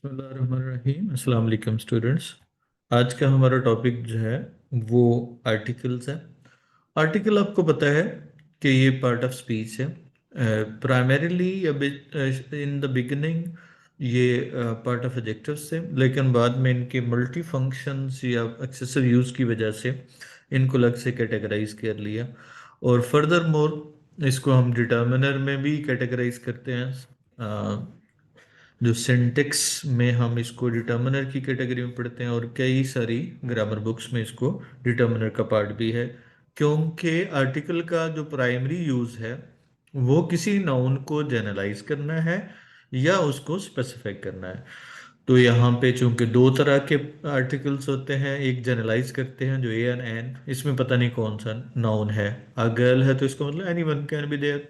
बिस्मिल्लाहिर्रहमानिर्रहीम। अस्सलाम वालेकुम स्टूडेंट्स। आज का हमारा टॉपिक जो है वो आर्टिकल्स है। आर्टिकल आपको पता है कि ये पार्ट ऑफ स्पीच है। प्राइमरीली इन द बिगिनिंग ये पार्ट ऑफ एडजेक्टिव्स थे, लेकिन बाद में इनके मल्टी फंक्शंस या एक्सेसिव यूज़ की वजह से इनको अलग से कैटेगराइज कर लिया। और फर्दर मोर इसको हम डिटर्मिनर में भी कैटेगराइज करते हैं। जो सिंटेक्स में हम इसको डिटर्मिनर की कैटेगरी में पढ़ते हैं, और कई सारी ग्रामर बुक्स में इसको डिटर्मिनर का पार्ट भी है, क्योंकि आर्टिकल का जो प्राइमरी यूज़ है वो किसी नाउन को जनरलाइज करना है या उसको स्पेसिफाई करना है। तो यहाँ पे चूंकि दो तरह के आर्टिकल्स होते हैं, एक जनरलाइज करते हैं जो ए एंड एन, इसमें पता नहीं कौन सा नाउन है। अ गर्ल है तो इसका मतलब any one can be there,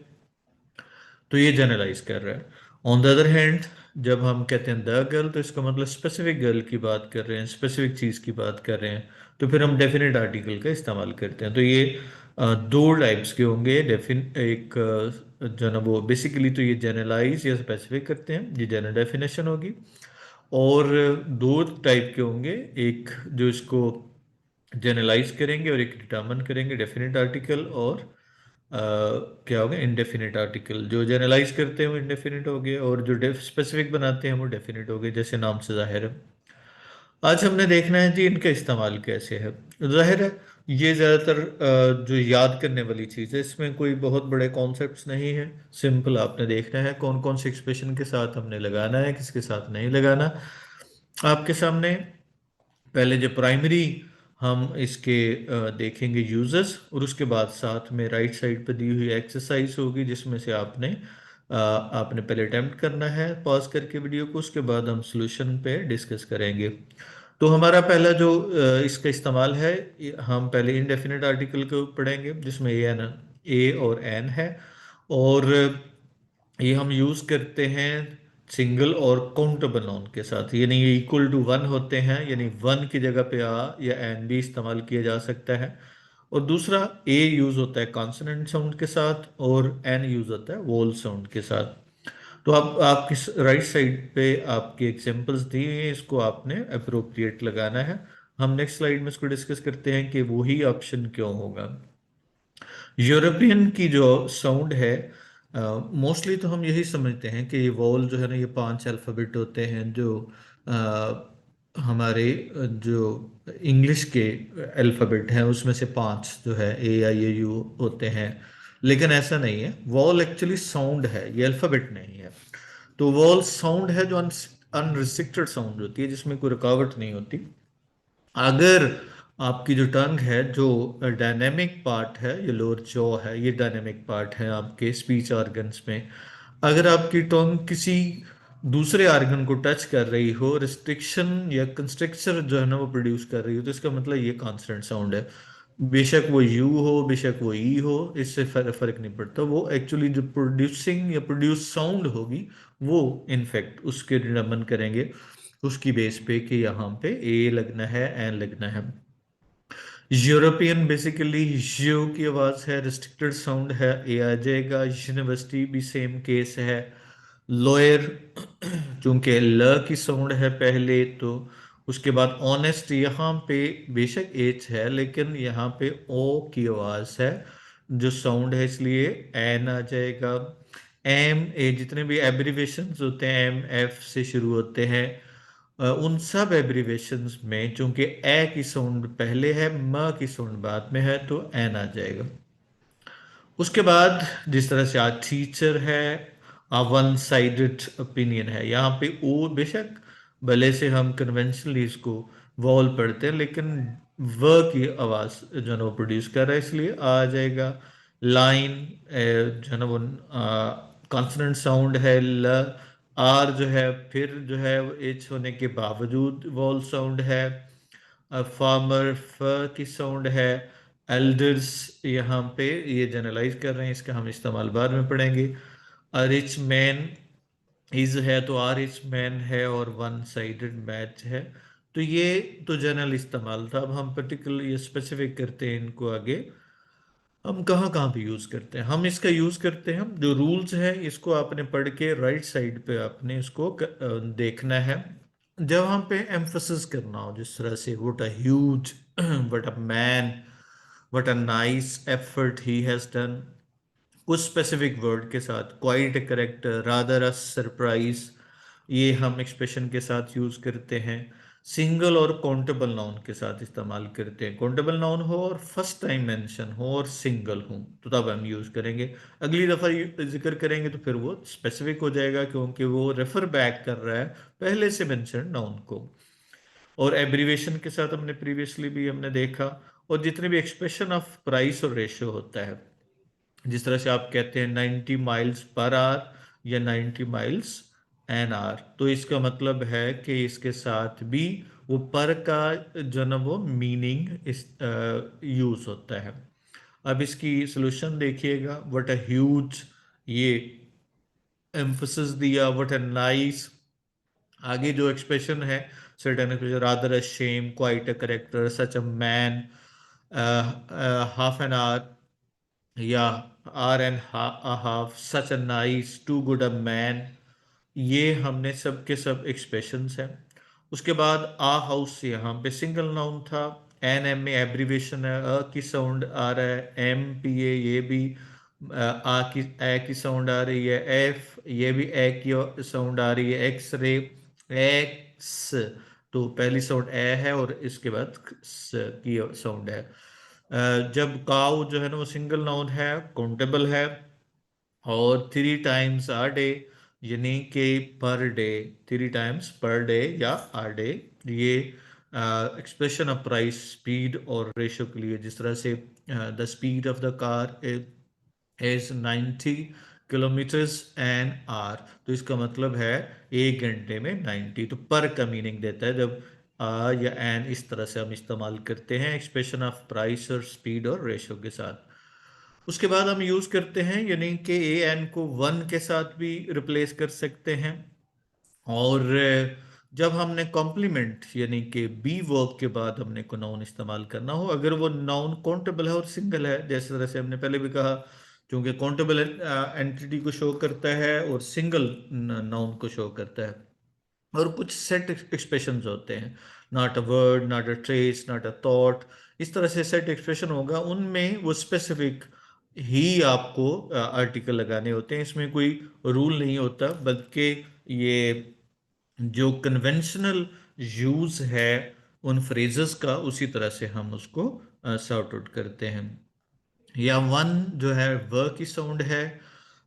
तो ये जनरलाइज कर रहा है। ऑन द अदर हैंड जब हम कहते हैं द गर्ल, तो इसका मतलब स्पेसिफिक गर्ल की बात कर रहे हैं, स्पेसिफिक चीज़ की बात कर रहे हैं, तो फिर हम डेफिनेट आर्टिकल का इस्तेमाल करते हैं। तो ये दो टाइप्स के होंगे। एक जो ना वो बेसिकली तो ये जनरलाइज या स्पेसिफिक करते हैं, ये जनरल डेफिनेशन होगी। और दो टाइप के होंगे, एक जो इसको जनरलाइज करेंगे और एक डिटर्मिन करेंगे, डेफिनेट आर्टिकल और क्या हो गया इंडेफिनिट आर्टिकल। जो जनरलाइज करते हैं वो इंडेफिनिट हो गए, और जो स्पेसिफिक बनाते हैं वो डेफिनिट हो गए, जैसे नाम से जाहिर है। आज हमने देखना है जी इनका इस्तेमाल कैसे है। जाहिर है ये ज़्यादातर जो याद करने वाली चीज़ है, इसमें कोई बहुत बड़े कॉन्सेप्ट्स नहीं है। सिंपल आपने देखना है कौन कौन से एक्सप्रेशन के साथ हमने लगाना है, किसके साथ नहीं लगाना। आपके सामने पहले जो प्राइमरी हम इसके देखेंगे यूजर्स, और उसके बाद साथ में राइट साइड पे दी हुई एक्सरसाइज होगी, जिसमें से आपने पहले अटेम्प्ट करना है पॉज करके वीडियो को, उसके बाद हम सॉल्यूशन पे डिस्कस करेंगे। तो हमारा पहला जो इसका इस्तेमाल है, हम पहले इनडेफिनिट आर्टिकल को पढ़ेंगे, जिसमें ए और एन है। और ये हम यूज करते हैं सिंगल और काउंटेबल नाउन के साथ, यानी ये इक्वल टू वन होते हैं, यानी वन की जगह पे आ या एन भी इस्तेमाल किया जा सकता है। और दूसरा ए यूज होता है कॉन्सोनेंट साउंड के साथ, और एन यूज होता है वोल साउंड के साथ। तो आप आपकी राइट साइड पे आपकी एग्जांपल्स दी हुई हैं, इसको आपने अप्रोप्रिएट लगाना है। हम नेक्स्ट स्लाइड में इसको डिस्कस करते हैं कि वही ऑप्शन क्यों होगा। यूरोपियन की जो साउंड है, मोस्टली तो हम यही समझते हैं कि ये वॉल जो है ना, ये पांच अल्फ़ाबेट होते हैं जो हमारे जो इंग्लिश के अल्फ़ाबेट हैं उसमें से पांच जो है ए आई ए यू होते हैं। लेकिन ऐसा नहीं है, वॉल एक्चुअली साउंड है, ये अल्फ़ाबेट नहीं है। तो वॉल साउंड है जो अनरिस्ट्रिक्टेड साउंड होती है, जिसमें कोई रुकावट नहीं होती। अगर आपकी जो टंग है, जो डायनेमिक पार्ट है, ये लोअर जॉ है, ये डायनेमिक पार्ट है आपके स्पीच ऑर्गन्स में। अगर आपकी टंग किसी दूसरे ऑर्गन को टच कर रही हो, रिस्ट्रिक्शन या कंस्ट्रक्चर जो है ना वो प्रोड्यूस कर रही हो, तो इसका मतलब ये कॉन्सोनेंट साउंड है। बेशक वो यू हो, बेशक वो ई हो, इससे फर्क नहीं पड़ता। वो एक्चुअली जो प्रोड्यूसिंग या प्रोड्यूस साउंड होगी, वो इनफैक्ट उसके डिटरमिन करेंगे उसकी बेस पे कि यहाँ पे ए लगना है, एन लगना है। यूरोपियन बेसिकली यू की आवाज है, रिस्ट्रिक्टेड साउंड है, ए आ जाएगा। यूनिवर्सिटी भी सेम केस है। लॉयर चूंकि ल की साउंड है पहले, तो उसके बाद ऑनेस्ट, यहाँ पे बेशक एच है लेकिन यहाँ पे ओ की आवाज है जो साउंड है, इसलिए एन आ जाएगा। एम ए जितने भी एब्रीवेशंस होते हैं एम एफ से शुरू होते हैं, उन सब एब्रीवेशंस में चूंकि ए की साउंड पहले है, म की साउंड बाद में है, तो एन आ जाएगा। उसके बाद जिस तरह से आज टीचर है, वन साइडेड ओपिनियन है, यहाँ पे ओ बेशक भले से हम कन्वेंशनली इसको वॉल पढ़ते हैं, लेकिन व की आवाज जो है ना वो प्रोड्यूस कर रहा है, इसलिए आ जाएगा। लाइन जो है ना वो कॉन्सोनेंट साउंड है, ल। आर जो है फिर जो है एच होने के बावजूद वॉल साउंड है। फार्मर फ की साउंड है। एल्डर्स यहाँ पे ये जनरलाइज कर रहे हैं, इसका हम इस्तेमाल बाद में पढ़ेंगे। अ रिच मैन इज है तो आर रिच मैन है, और वन साइडेड मैच है। तो ये तो जनरल इस्तेमाल था। अब हम पर्टिकुलर ये स्पेसिफिक करते हैं इनको आगे। हम कहाँ कहाँ पे यूज करते हैं? हम इसका यूज करते हैं, जो रूल्स है इसको आपने पढ़ के राइट साइड पे आपने इसको देखना है। जब हम पे एम्फोसिस करना हो, जिस तरह से what a huge, what a man, what a nice effort he has done, उस स्पेसिफिक वर्ड के साथ, quite a character, rather a surprise, ये हम एक्सप्रेशन के साथ यूज करते हैं। सिंगल और काउंटेबल नाउन के साथ इस्तेमाल करते हैं। काउंटेबल नाउन हो और फर्स्ट टाइम मेंशन हो और सिंगल हो तो तब हम यूज करेंगे। अगली दफा जिक्र करेंगे तो फिर वो स्पेसिफिक हो जाएगा, क्योंकि वो रेफर बैक कर रहा है पहले से मेंशन नाउन को। और एब्रीवेशन के साथ हमने प्रीवियसली भी हमने देखा। और जितने भी एक्सप्रेशन ऑफ प्राइस और रेशियो होता है, जिस तरह से आप कहते हैं 90 माइल्स पर आवर या 90 माइल्स एन आवर, तो इसका मतलब है कि इसके साथ भी वो पर का जो ना वो मीनिंग इस यूज होता है। अब इसकी सोल्यूशन देखिएगा। व्हाट अ ह्यूज, ये एम्फोसिस दिया। व्हाट अ नाइस, आगे जो एक्सप्रेशन है, certain expression, rather a shame, quite a character, such a man, half an hour या hour and half, such a nice, too good a man, ये हमने सब के सब एक्सप्रेशंस हैं। उसके बाद आ हाउस, यहाँ पे सिंगल नाउन था। एन एम में एब्रीवेशन है, अ की साउंड आ रहा है। एम पी ए, ये भी आ की ए की साउंड आ रही है। एफ, ये भी ए की साउंड आ रही है। एक्स रे, एक्स, तो पहली साउंड ए है और इसके बाद स की साउंड है। जब काउ जो है ना वो सिंगल नाउन है, काउंटेबल है, और 3 टाइम्स आ डे, यानी कि per day, 3 times per day या आर डे, ये एक्सप्रेशन ऑफ प्राइस, स्पीड और रेशियो के लिए। जिस तरह से the speed of the car is 90 kilometres an hour, तो इसका मतलब है 1 घंटे में 90, तो पर का मीनिंग देता है जब आ या एन इस तरह से हम इस्तेमाल करते हैं एक्सप्रेशन ऑफ प्राइस और स्पीड और रेशियो के साथ। उसके बाद हम यूज करते हैं, यानी कि ए एन को वन के साथ भी रिप्लेस कर सकते हैं। और जब हमने कॉम्प्लीमेंट यानी कि बी वर्ब के बाद हमने को नाउन इस्तेमाल करना हो, अगर वो नाउन काउंटेबल है और सिंगल है, जैसे तरह से हमने पहले भी कहा, क्योंकि काउंटेबल एंटिटी को शो करता है और सिंगल नाउन को शो करता है। और कुछ सेट एक्सप्रेशंस होते हैं, not a word, not a trace, not a thought, इस तरह से सेट एक्सप्रेशन होगा, उनमें वो स्पेसिफिक ही आपको आर्टिकल लगाने होते हैं। इसमें कोई रूल नहीं होता, बल्कि ये जो कन्वेंशनल यूज है उन फ्रेजेस का, उसी तरह से हम उसको सॉर्ट आउट करते हैं। या वन जो है व की साउंड है,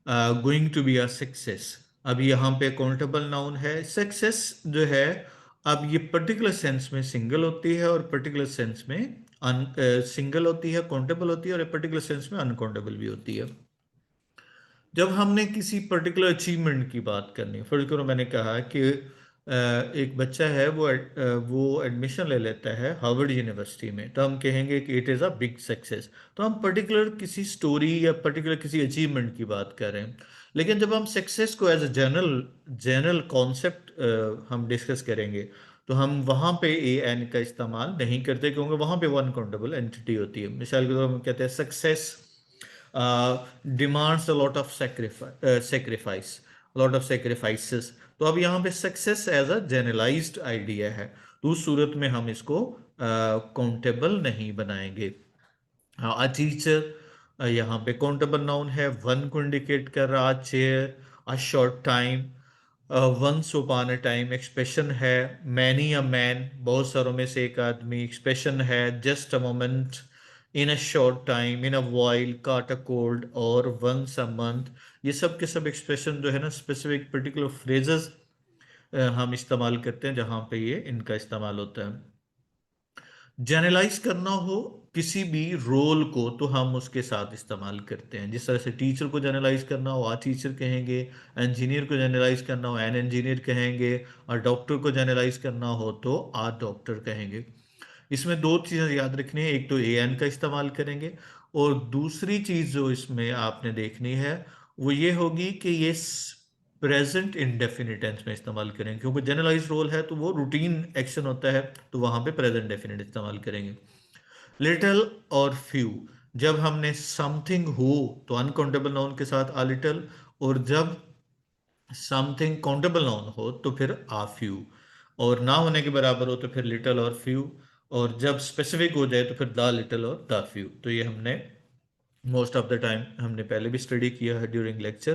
going to be a success. अब यहाँ पे काउंटेबल नाउन है। सक्सेस जो है, अब ये पर्टिकुलर सेंस में सिंगल होती है और पर्टिकुलर सेंस में सिंगल होती है, काउंटेबल होती है, और पर्टिकुलर सेंस में अनकाउंटेबल भी होती है। जब हमने किसी पर्टिकुलर अचीवमेंट की बात करनी, फॉर एग्जाम्पल मैंने कहा कि एक बच्चा है, वो एडमिशन ले लेता है हार्वर्ड यूनिवर्सिटी में, तो हम कहेंगे कि it is a big success. तो हम पर्टिकुलर किसी स्टोरी या पर्टिकुलर किसी अचीवमेंट की बात कर रहे हैं। लेकिन जब हम सक्सेस को as a general general concept हम डिस्कस करेंगे, तो हम वहाँ पे ए एन का इस्तेमाल नहीं करते, क्योंकि वहाँ पे वन काउंटेबल एंटिटी होती है। मिसाल के तौर पर हम कहते हैं success demands a lot of sacrifice, lot of sacrifices. तो अब यहाँ पे success as a generalized idea है, तो उस सूरत में हम इसको काउंटेबल नहीं बनाएंगे। अ टीचर, यहाँ पे काउंटेबल नाउन है, वन को इंडिकेट कर रहा। Chair, a short time, once upon a time expression है। मैनी अ मैन, बहुत सारों में से एक आदमी, एक्सप्रेशन है। Just a moment, in a short time, in a while, caught a cold, और वंस अ मंथ, ये सब के सब एक्सप्रेशन जो है ना स्पेसिफिक पर्टिकुलर फ्रेजेस हम इस्तेमाल करते हैं जहाँ पे ये इनका इस्तेमाल होता है। जनरलाइज करना हो किसी भी रोल को, तो हम उसके साथ इस्तेमाल करते हैं। जिस तरह से टीचर को जनरलाइज करना हो, आ टीचर कहेंगे। इंजीनियर को जनरलाइज करना हो, एन इंजीनियर कहेंगे। और डॉक्टर को जनरलाइज करना हो तो आ डॉक्टर कहेंगे। इसमें दो चीज़ें याद रखनी है, एक तो ए एन का इस्तेमाल करेंगे, और दूसरी चीज़ जो इसमें आपने देखनी है वो ये होगी कि ये प्रेजेंट इंडेफिनिट टेंस में इस्तेमाल करेंगे, क्योंकि जनरलाइज रोल है तो वो रूटीन एक्शन होता है, तो वहां पे प्रेजेंट डेफिनिट इस्तेमाल करेंगे। लिटिल और फ्यू, जब हमने समथिंग हो तो अनकाउंटेबल नाउन के साथ आ लिटिल, और जब समथिंग काउंटेबल नाउन हो तो फिर आ फ्यू, और ना होने के बराबर हो तो फिर लिटिल और फ्यू, और जब स्पेसिफिक हो जाए तो फिर द लिटिल और द फ्यू। तो ये हमने मोस्ट ऑफ द टाइम हमने पहले भी स्टडी किया है ड्यूरिंग लेक्चर।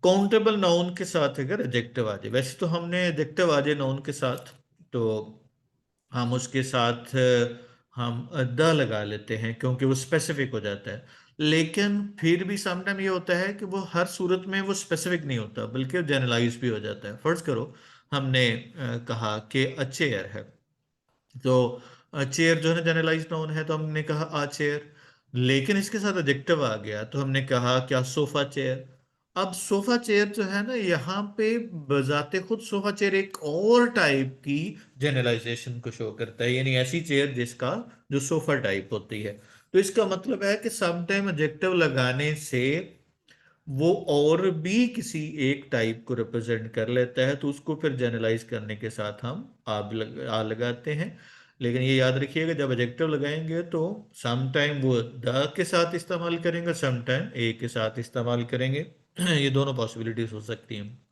काउंटेबल नाउन के साथ अगर एडजेक्टिव आ जाए, वैसे तो हमने एडजेक्टिव आ जाए नाउन के साथ तो हम उसके साथ हम द लगा लेते हैं क्योंकि वो स्पेसिफिक हो जाता है। लेकिन फिर भी समटाइम ये होता है कि वो हर सूरत में वो स्पेसिफिक नहीं होता, बल्कि जनरलाइज भी हो जाता है। फर्ज करो हमने कहा कि अ चेयर है, तो चेयर जो है ना जनरलाइज नाउन है, तो हमने कहा आ चेयर। लेकिन इसके साथ एडजेक्टिव आ गया तो हमने कहा क्या सोफा चेयर। अब सोफा चेयर जो है ना, यहाँ पे बजाते खुद सोफा चेयर एक और टाइप की जनरलाइजेशन को शो करता है, यानी ऐसी चेयर जिसका जो सोफा टाइप होती है। तो इसका मतलब है कि समटाइम एडजेक्टिव लगाने से वो और भी किसी एक टाइप को रिप्रेजेंट कर लेता है, तो उसको फिर जनरलाइज करने के साथ हम आ लगाते हैं। लेकिन ये याद रखिएगा, जब एडजेक्टिव लगाएंगे तो सम टाइम वो द के साथ इस्तेमाल करेंगे, सम टाइम ए के साथ इस्तेमाल करेंगे। ये दोनों पॉसिबिलिटीज हो सकती हैं।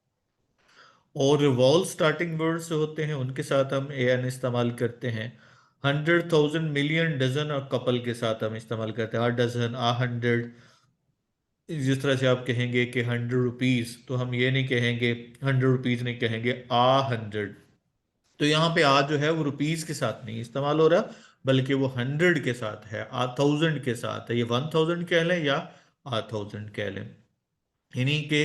और वॉल स्टार्टिंग वर्ड्स होते हैं उनके साथ हम ए एन इस्तेमाल करते हैं। 100,000 मिलियन डजन और कपल के साथ हम इस्तेमाल करते हैं आ डजन, आ 100। जिस तरह से आप कहेंगे कि 100 रुपीज, तो हम ये नहीं कहेंगे 100 रुपीज, नहीं कहेंगे आ 100। तो यहाँ पे आ जो है वो रुपीज के साथ नहीं इस्तेमाल हो रहा, बल्कि वो 100 के साथ है, आ 1000 के साथ है। ये 1000 कह लें या आ 1000 कह लें। इन्हीं के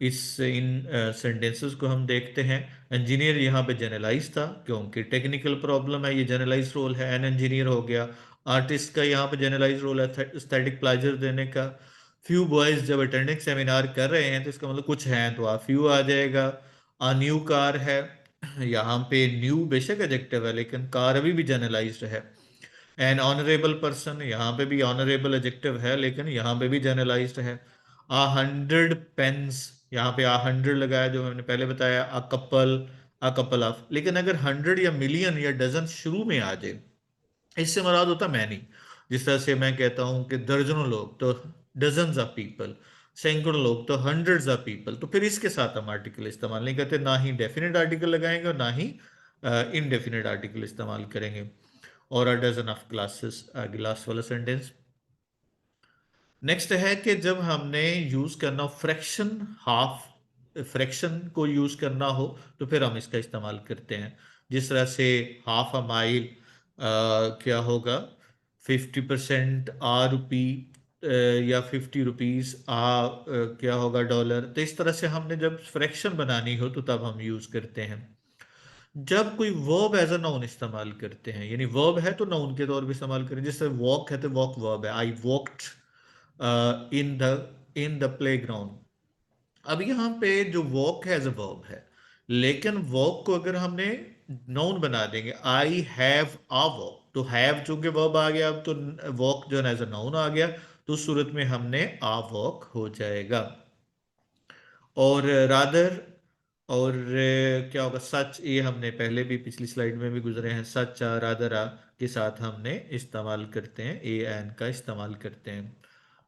इस इन सेंटेंसेस को हम देखते हैं। इंजीनियर यहाँ पे जनरलाइज था क्योंकि टेक्निकल प्रॉब्लम है, ये जनरलाइज रोल है, एन इंजीनियर हो गया। आर्टिस्ट का यहाँ पे जनरलाइज रोल है एस्थेटिक प्लेजर देने का। फ्यू बॉयज जब अटेंडिंग सेमिनार कर रहे हैं तो इसका मतलब कुछ हैं तो आ फ्यू आ जाएगा। आ न्यू कार है, यहाँ पे न्यू बेशक एडजेक्टिव है लेकिन कार अभी भी जनरलाइज्ड है। एन ऑनरेबल पर्सन, यहाँ पे भी ऑनरेबल एडजेक्टिव है लेकिन यहाँ पे भी जनरलाइज्ड है। आ 100 पेन्स, यहाँ पे आ 100 लगाया जो मैंने पहले बताया। आ कपल ऑफ, लेकिन अगर 100 या मिलियन या डजन शुरू में आ जाए, इससे मुराद होता मैनी। जिस तरह से मैं कहता हूं कि दर्जनों लोग तो डजन्स ऑफ पीपल, सैकड़ों लोग तो हंड्रेड्स ऑफ पीपल, तो फिर इसके साथ हम आर्टिकल इस्तेमाल नहीं करते, ना ही डेफिनेट आर्टिकल लगाएंगे और ना ही इनडेफिनेट आर्टिकल इस्तेमाल करेंगे। और अ डजन ऑफ ग्लासेस, गिलास वाला सेंटेंस। नेक्स्ट है कि जब हमने यूज करना हो फ्रैक्शन, हाफ फ्रैक्शन को यूज करना हो तो फिर हम इसका इस्तेमाल करते हैं। जिस तरह से हाफ अ माइल क्या होगा, 50% आ रुपी, या 50 रुपीज क्या होगा डॉलर। तो इस तरह से हमने जब फ्रैक्शन बनानी हो तो तब हम यूज करते हैं। जब कोई वर्ब एज अ नाउन इस्तेमाल करते हैं, यानी वर्ब है तो नाउन के तौर पे इस्तेमाल करें। जैसे वॉक है तो वॉक वर्ब है, I walked in the playground. अब यहाँ पे जो वॉक है एज अ वर्ब है, लेकिन वॉक को अगर हमने नाउन बना देंगे, आई हैव आ वॉक, तो हैव चूंकि वर्ब आ गया, अब तो वॉक जो है एज अ नाउन आ गया, तो उस सूरत में हमने आ वॉक हो जाएगा। और रादर, और क्या होगा, सच, ये हमने पहले भी पिछली स्लाइड में भी गुजरे हैं। सच आ रादर आ के साथ हमने इस्तेमाल करते हैं, ए एन का इस्तेमाल करते हैं।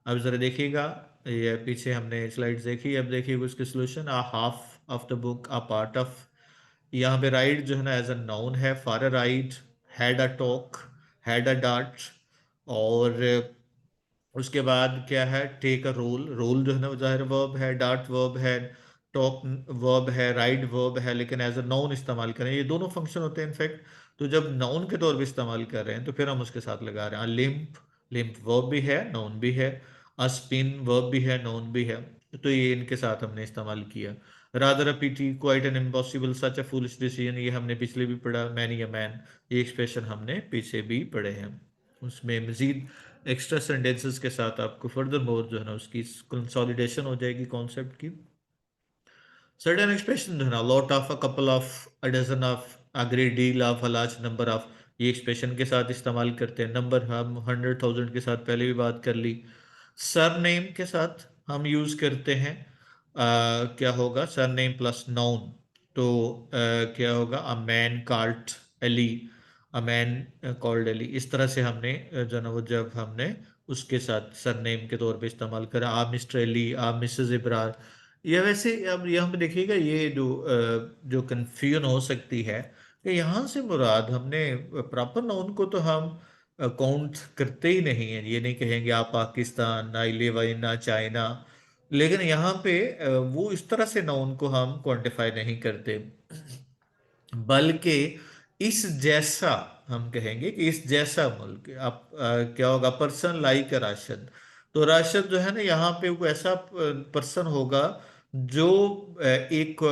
अब जरा देखिएगा, ये पीछे हमने स्लाइड्स देखी, अब देखिएगा उसके solution. A half of the book, a part of. यहाँ पे राइड जो है ना एज अ नाउन है, for a ride. Had a talk, had a dart. और उसके बाद क्या है, टेक अ रोल, रोल जो है ना वो जाहिर वर्ब है, डार्ट वर्ब है, टॉक वर्ब है, राइड वर्ब है, लेकिन एज अ नाउन इस्तेमाल करें, ये दोनों फंक्शन होते हैं इनफैक्ट। तो जब नाउन के तौर पे इस्तेमाल कर रहे हैं तो फिर हम उसके साथ लगा रहे हैं। लिम्प, लिम्प वर्ब भी है नाउन भी है। अ स्पिन वर्ब भी है नाउन भी है। तो ये इनके साथ हमने इस्तेमाल किया। Rather a PT, quite an impossible, such a foolish decision, ये हमने पिछले भी पढ़ा। मैनी अ मैन, ये एक्सप्रेशन हमने पीछे भी पढ़े हैं। उसमें मजीद एक्स्ट्रा सेंटेंसेस के साथ आपको फर्दर मोर जो है ना उसकी कंसोलिडेशन हो जाएगी कॉन्सेप्ट की। सर्टेन एक्सप्रेशन जो है ना, lot of, a couple of, a dozen of, a great deal of, a large number of, ये एक्सप्रेशन के साथ इस्तेमाल करते हैं। नंबर हम 100,000 के साथ पहले भी बात कर ली। सर नेम के साथ हम यूज करते हैं, क्या होगा, सर नेम प्लस नाउन, तो क्या होगा, a man called Ellie, a man called Ellie. इस तरह से हमने जो ना वो जब हमने उसके साथ सरनेम के तौर पे इस्तेमाल करें, आप मिस्टर अली, आप मिसेस इब्रार। या वैसे अब यहाँ पे देखिएगा, ये जो कन्फ्यूजन हो सकती है कि यहाँ से मुराद हमने प्रॉपर नाउन को तो हम काउंट करते ही नहीं है, ये नहीं कहेंगे आप पाकिस्तान, ना लिव इन चाइना। लेकिन यहाँ पे वो इस तरह से नाउन को हम क्वांटिफाई नहीं करते, बल्कि इस जैसा हम कहेंगे कि इस जैसा मुल्क। आप क्या होगा, पर्सन लाइक राशिद। तो राशिद जो है ना, यहाँ पे वो ऐसा पर्सन होगा जो एक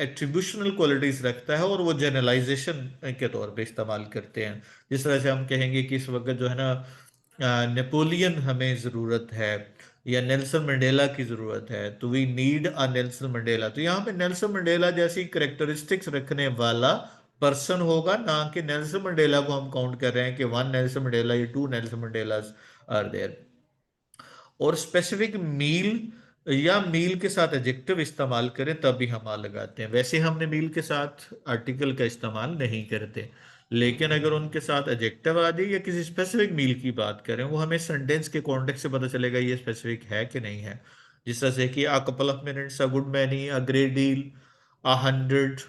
एट्रीब्यूशनल क्वालिटीज रखता है, और वो जनरलाइजेशन के तौर पे इस्तेमाल करते हैं। जिस तरह से हम कहेंगे कि इस वक्त जो है ना, नेपोलियन हमें ज़रूरत है, या नेल्सन मंडेला की ज़रूरत है, तो we need a Nelson Mandela. तो यहाँ पे नेल्सन मंडेला जैसी करेक्टरिस्टिक्स रखने वाला पर्सन होगा, ना कि नेल्सन मंडेला को हम काउंट कर रहे हैं कि वन नेल्सन मंडेला या टू नेल्सन मंडेलास आर देयर। और स्पेसिफिक मील या मील के साथ एडजेक्टिव इस्तेमाल करें तब भी हम आ लगाते हैं। वैसे हमने मील के साथ आर्टिकल का इस्तेमाल नहीं करते, लेकिन अगर उनके साथ एडजेक्टिव आ जाए या किसी स्पेसिफिक मील की बात करें, वो हमें सेंटेंस के कॉन्टेक्स्ट से पता चलेगा ये स्पेसिफिक है कि नहीं है। जिस तरह से कि अ couple of minutes, a good many, a great deal, a hundred,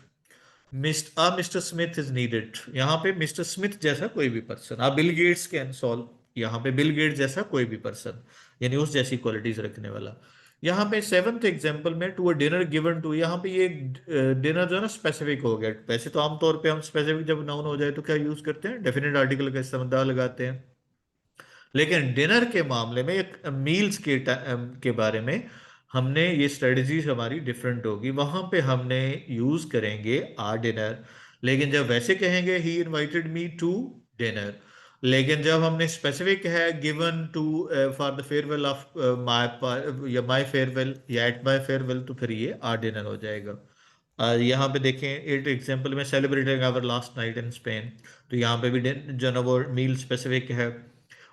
mister Smith is needed. यहाँ पे मिस्टर स्मिथ जैसा कोई भी पर्सन, आप बिल गेट्स कैन सॉल्व, यहाँ पे बिल गेट्स जैसा कोई भी पर्सन, यानी उस जैसी क्वालिटीज रखने वाला। यहाँ पे सेवंथ एग्जांपल में, to a dinner given to, यहाँ पे ये डिनर जो है ना स्पेसिफिक हो गया। वैसे तो आमतौर पे हम स्पेसिफिक जब नाउन हो जाए तो क्या यूज करते हैं, डेफिनेट आर्टिकल का इस्तेमाल लगाते हैं। लेकिन डिनर के मामले में, एक मील्स के बारे में हमने ये स्ट्रेटजीज हमारी डिफरेंट होगी। वहां पे हमने यूज करेंगे आ डिनर, लेकिन जब वैसे कहेंगे he invited me to dinner. लेकिन जब हमने स्पेसिफिक है, given to for the farewell of my या माय फेयरवेल या एट माय फेयरवेल, तो फिर ये आ डिनर हो जाएगा। यहाँ पे देखें एट एग्जाम्पल में, celebrating our last night in Spain, तो यहाँ पे भी जो ना वो मील स्पेसिफिक है।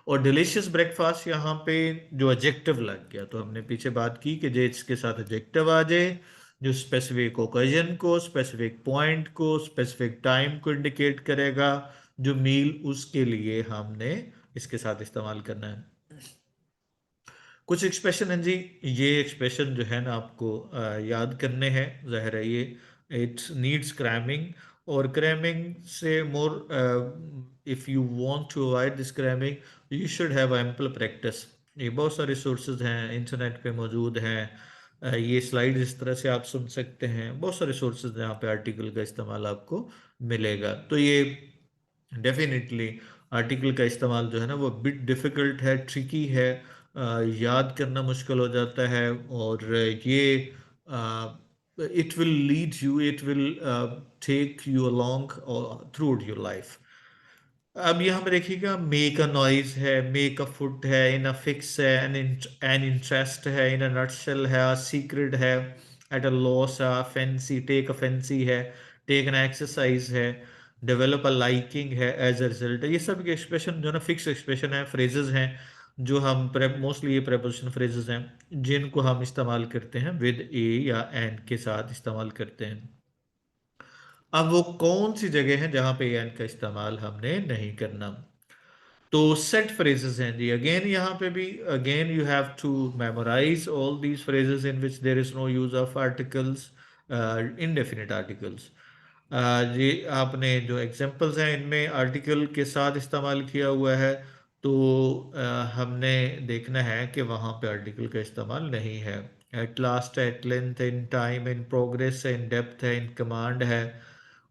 और डिलीशियस ब्रेकफास्ट, यहाँ पे जो एडजेक्टिव लग गया, तो हमने पीछे बात की कि जो इसके साथ एडजेक्टिव आ जाए जो स्पेसिफिक ओकेजन को, स्पेसिफिक पॉइंट को, स्पेसिफिक टाइम को इंडिकेट करेगा, जो मील, उसके लिए हमने इसके साथ इस्तेमाल करना है। कुछ एक्सप्रेशन हैं जी, ये एक्सप्रेशन जो है ना आपको याद करने हैं, ज़ाहिर है ये इट्स नीड्स क्रैमिंग। और क्रैमिंग से more, if you want to avoid this cramming, you should have ample practice. ये बहुत सारे सोर्सेज हैं, इंटरनेट पे मौजूद हैं। ये स्लाइड इस तरह से आप सुन सकते हैं, बहुत सारे सोर्सेज जहाँ पे आर्टिकल का इस्तेमाल आपको मिलेगा। तो ये डेफिनेटली आर्टिकल का इस्तेमाल जो है ना वो बिट डिफ़िकल्ट है, ट्रिकी है, याद करना मुश्किल हो जाता है। और ये it will lead you, it will take you along through your life. अब यहाँ पे देखिएगा, मेक अ नॉइज है, मेक अ फुट है, इन अ फिक्स है, एन इंटरेस्ट है, इन अ नटशेल है, सीक्रेट है, एट अ लॉस है, फैंसी, टेक अ फैंसी है, टेक एन एक्सरसाइज है, डेवलप अ लाइकिंग है, एज अ रिजल्ट है। ये सब के एक्सप्रेशन जो ना फिक्स एक्सप्रेशन है, फ्रेजेस हैं, जो हम मोस्टली ये प्रेपोजिशन फ्रेजेस हैं जिनको हम इस्तेमाल करते हैं विद ए या एन के साथ इस्तेमाल करते हैं। अब वो कौन सी जगह है जहां पे एन का इस्तेमाल हमने नहीं करना। तो सेट फ्रेजेस हैं जी, अगेन यहाँ पे भी again you have to memorise all these phrases in which there is no use of articles, indefinite articles. ये आपने जो एग्जांपल्स हैं इनमें आर्टिकल के साथ इस्तेमाल किया हुआ है, तो हमने देखना है कि वहाँ पे आर्टिकल का इस्तेमाल नहीं है। At last, at length, in time, in progress है, इन डेप्थ है, इन कमांड है,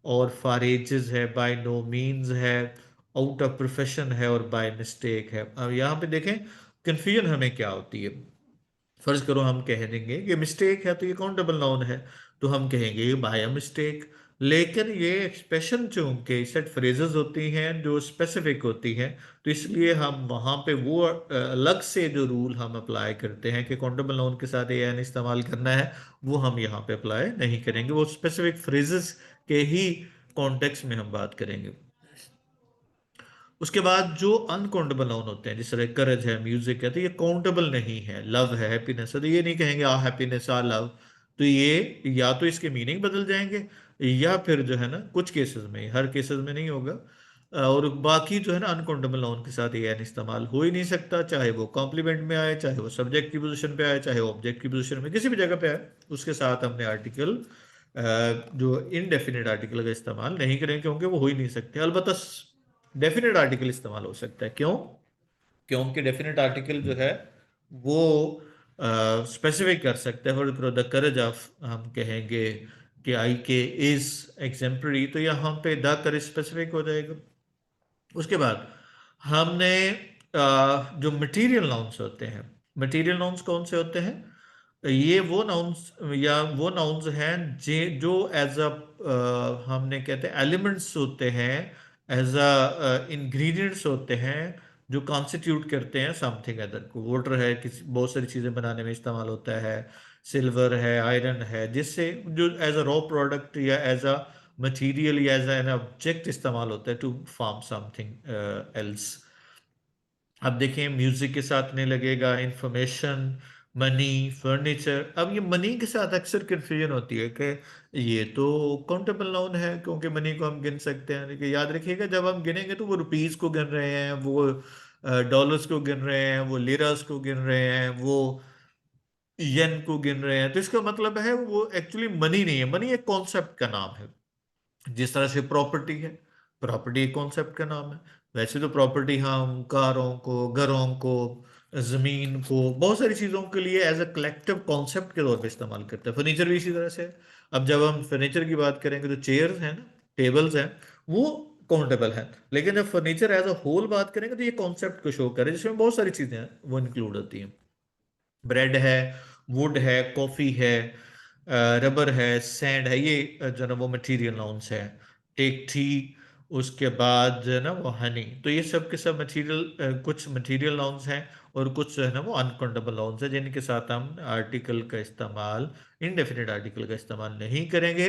और फॉर एजेस है, बाय नो मीन्स है, आउट ऑफ प्रोफेशन है, और बाय मिस्टेक है। अब यहाँ पे देखें कंफ्यूजन हमें क्या होती है। फर्ज करो हम कह देंगे कि मिस्टेक है तो ये काउंटेबल नाउन है, तो हम कहेंगे ये बाय अ मिस्टेक। लेकिन ये एक्सप्रेशन चूंकि सेट फ्रेजेस होती हैं जो स्पेसिफिक होती हैं, तो इसलिए हम वहाँ पे वो अलग से जो रूल हम अप्लाई करते हैं कि काउंटेबल नाउन के साथ ए एन इस्तेमाल करना है, वो हम यहाँ पे अप्लाई नहीं करेंगे। वो स्पेसिफिक फ्रेजेस के ही कॉन्टेक्स्ट में हम बात करेंगे। उसके बाद जो अनकाउंटेबल नाउन होते हैं, जिस तरह करेज है, म्यूजिक है, तो ये काउंटेबल नहीं है। लव है, हैप्पीनेस है, तो ये नहीं कहेंगे आ हैप्पीनेस, आ लव। तो ये या तो इसके मीनिंग बदल जाएंगे, या फिर जो है ना कुछ केसेस में, हर केसेस में नहीं होगा, और बाकी जो है ना अनकाउंटेबल नाउन के साथ ये एन इस्तेमाल हो ही नहीं सकता, चाहे वो कॉम्प्लीमेंट में आए, चाहे वो सब्जेक्ट की पोजीशन पे आए, चाहे वो ऑब्जेक्ट की पोजीशन में, किसी भी जगह पे आए, उसके साथ हमने आर्टिकल जो इनडेफिनेट आर्टिकल का इस्तेमाल नहीं करेंगे, क्योंकि वो हो ही नहीं सकते। अलबत्ता डेफिनेट आर्टिकल इस्तेमाल हो सकता है। क्यों? क्योंकि डेफिनेट आर्टिकल जो है वो स्पेसिफिक कर सकते हैं। फॉर द करेज ऑफ हम कहेंगे कि आई के इज एग्जेम्पलरी, तो यहाँ पे द करेज स्पेसिफिक हो जाएगा। उसके बाद हमने जो मटेरियल नाउन्स होते हैं, मटेरियल नाउन्स कौन से होते हैं? ये वो नाउन्स या वो नाउन्स हैं जो एज अ हमने कहते हैं एलिमेंट्स होते हैं, एज अ इंग्रेडिएंट्स होते हैं, जो कॉन्स्टिट्यूट करते हैं समथिंग अदर को। वाटर है, किसी बहुत सारी चीज़ें बनाने में इस्तेमाल होता है, सिल्वर है, आयरन है, जिससे जो एज अ रॉ प्रोडक्ट या एज अ मटेरियल या एज एन ऑब्जेक्ट इस्तेमाल होता है टू फॉर्म समथिंग एल्स। अब देखिए म्यूजिक के साथ नहीं लगेगा, इंफॉर्मेशन, मनी, फर्नीचर। अब ये मनी के साथ अक्सर कंफ्यूजन होती है कि ये तो काउंटेबल नाउन है क्योंकि मनी को हम गिन सकते हैं, लेकिन याद रखिएगा जब हम गिनेंगे तो वो रुपीस को गिन रहे हैं, वो डॉलर्स को गिन रहे हैं, वो लिरास को गिन रहे हैं, वो येन को गिन रहे हैं। तो इसका मतलब है वो एक्चुअली मनी नहीं है, मनी एक कॉन्सेप्ट का नाम है। जिस तरह से प्रॉपर्टी है, प्रॉपर्टी एक कॉन्सेप्ट का नाम है। वैसे तो प्रॉपर्टी हम कारों को, घरों को, जमीन को, बहुत सारी चीजों के लिए एज अ कलेक्टिव कॉन्सेप्ट के तौर पे इस्तेमाल करते हैं। फर्नीचर भी इसी तरह से है। अब जब हम फर्नीचर की बात करेंगे तो चेयर्स हैं ना, टेबल्स हैं, वो काउंटेबल है। लेकिन जब फर्नीचर एज अ होल बात करेंगे तो ये कॉन्सेप्ट को शो करे, जिसमें बहुत सारी चीजें हैं वो इंक्लूड होती हैं। ब्रेड है, वुड है, कॉफी है, रबर है, सैंड है, ये जो ना वो मटेरियल नाउन्स है। टेक टी, उसके बाद जो है ना वो हनी। तो ये सब के सब मटेरियल, कुछ मटेरियल नाउन्स हैं, और कुछ जो है ना वो अनकाउंटेबल नाउन्स हैं, जिनके साथ हम आर्टिकल का इस्तेमाल, इनडेफिनेट आर्टिकल का इस्तेमाल नहीं करेंगे।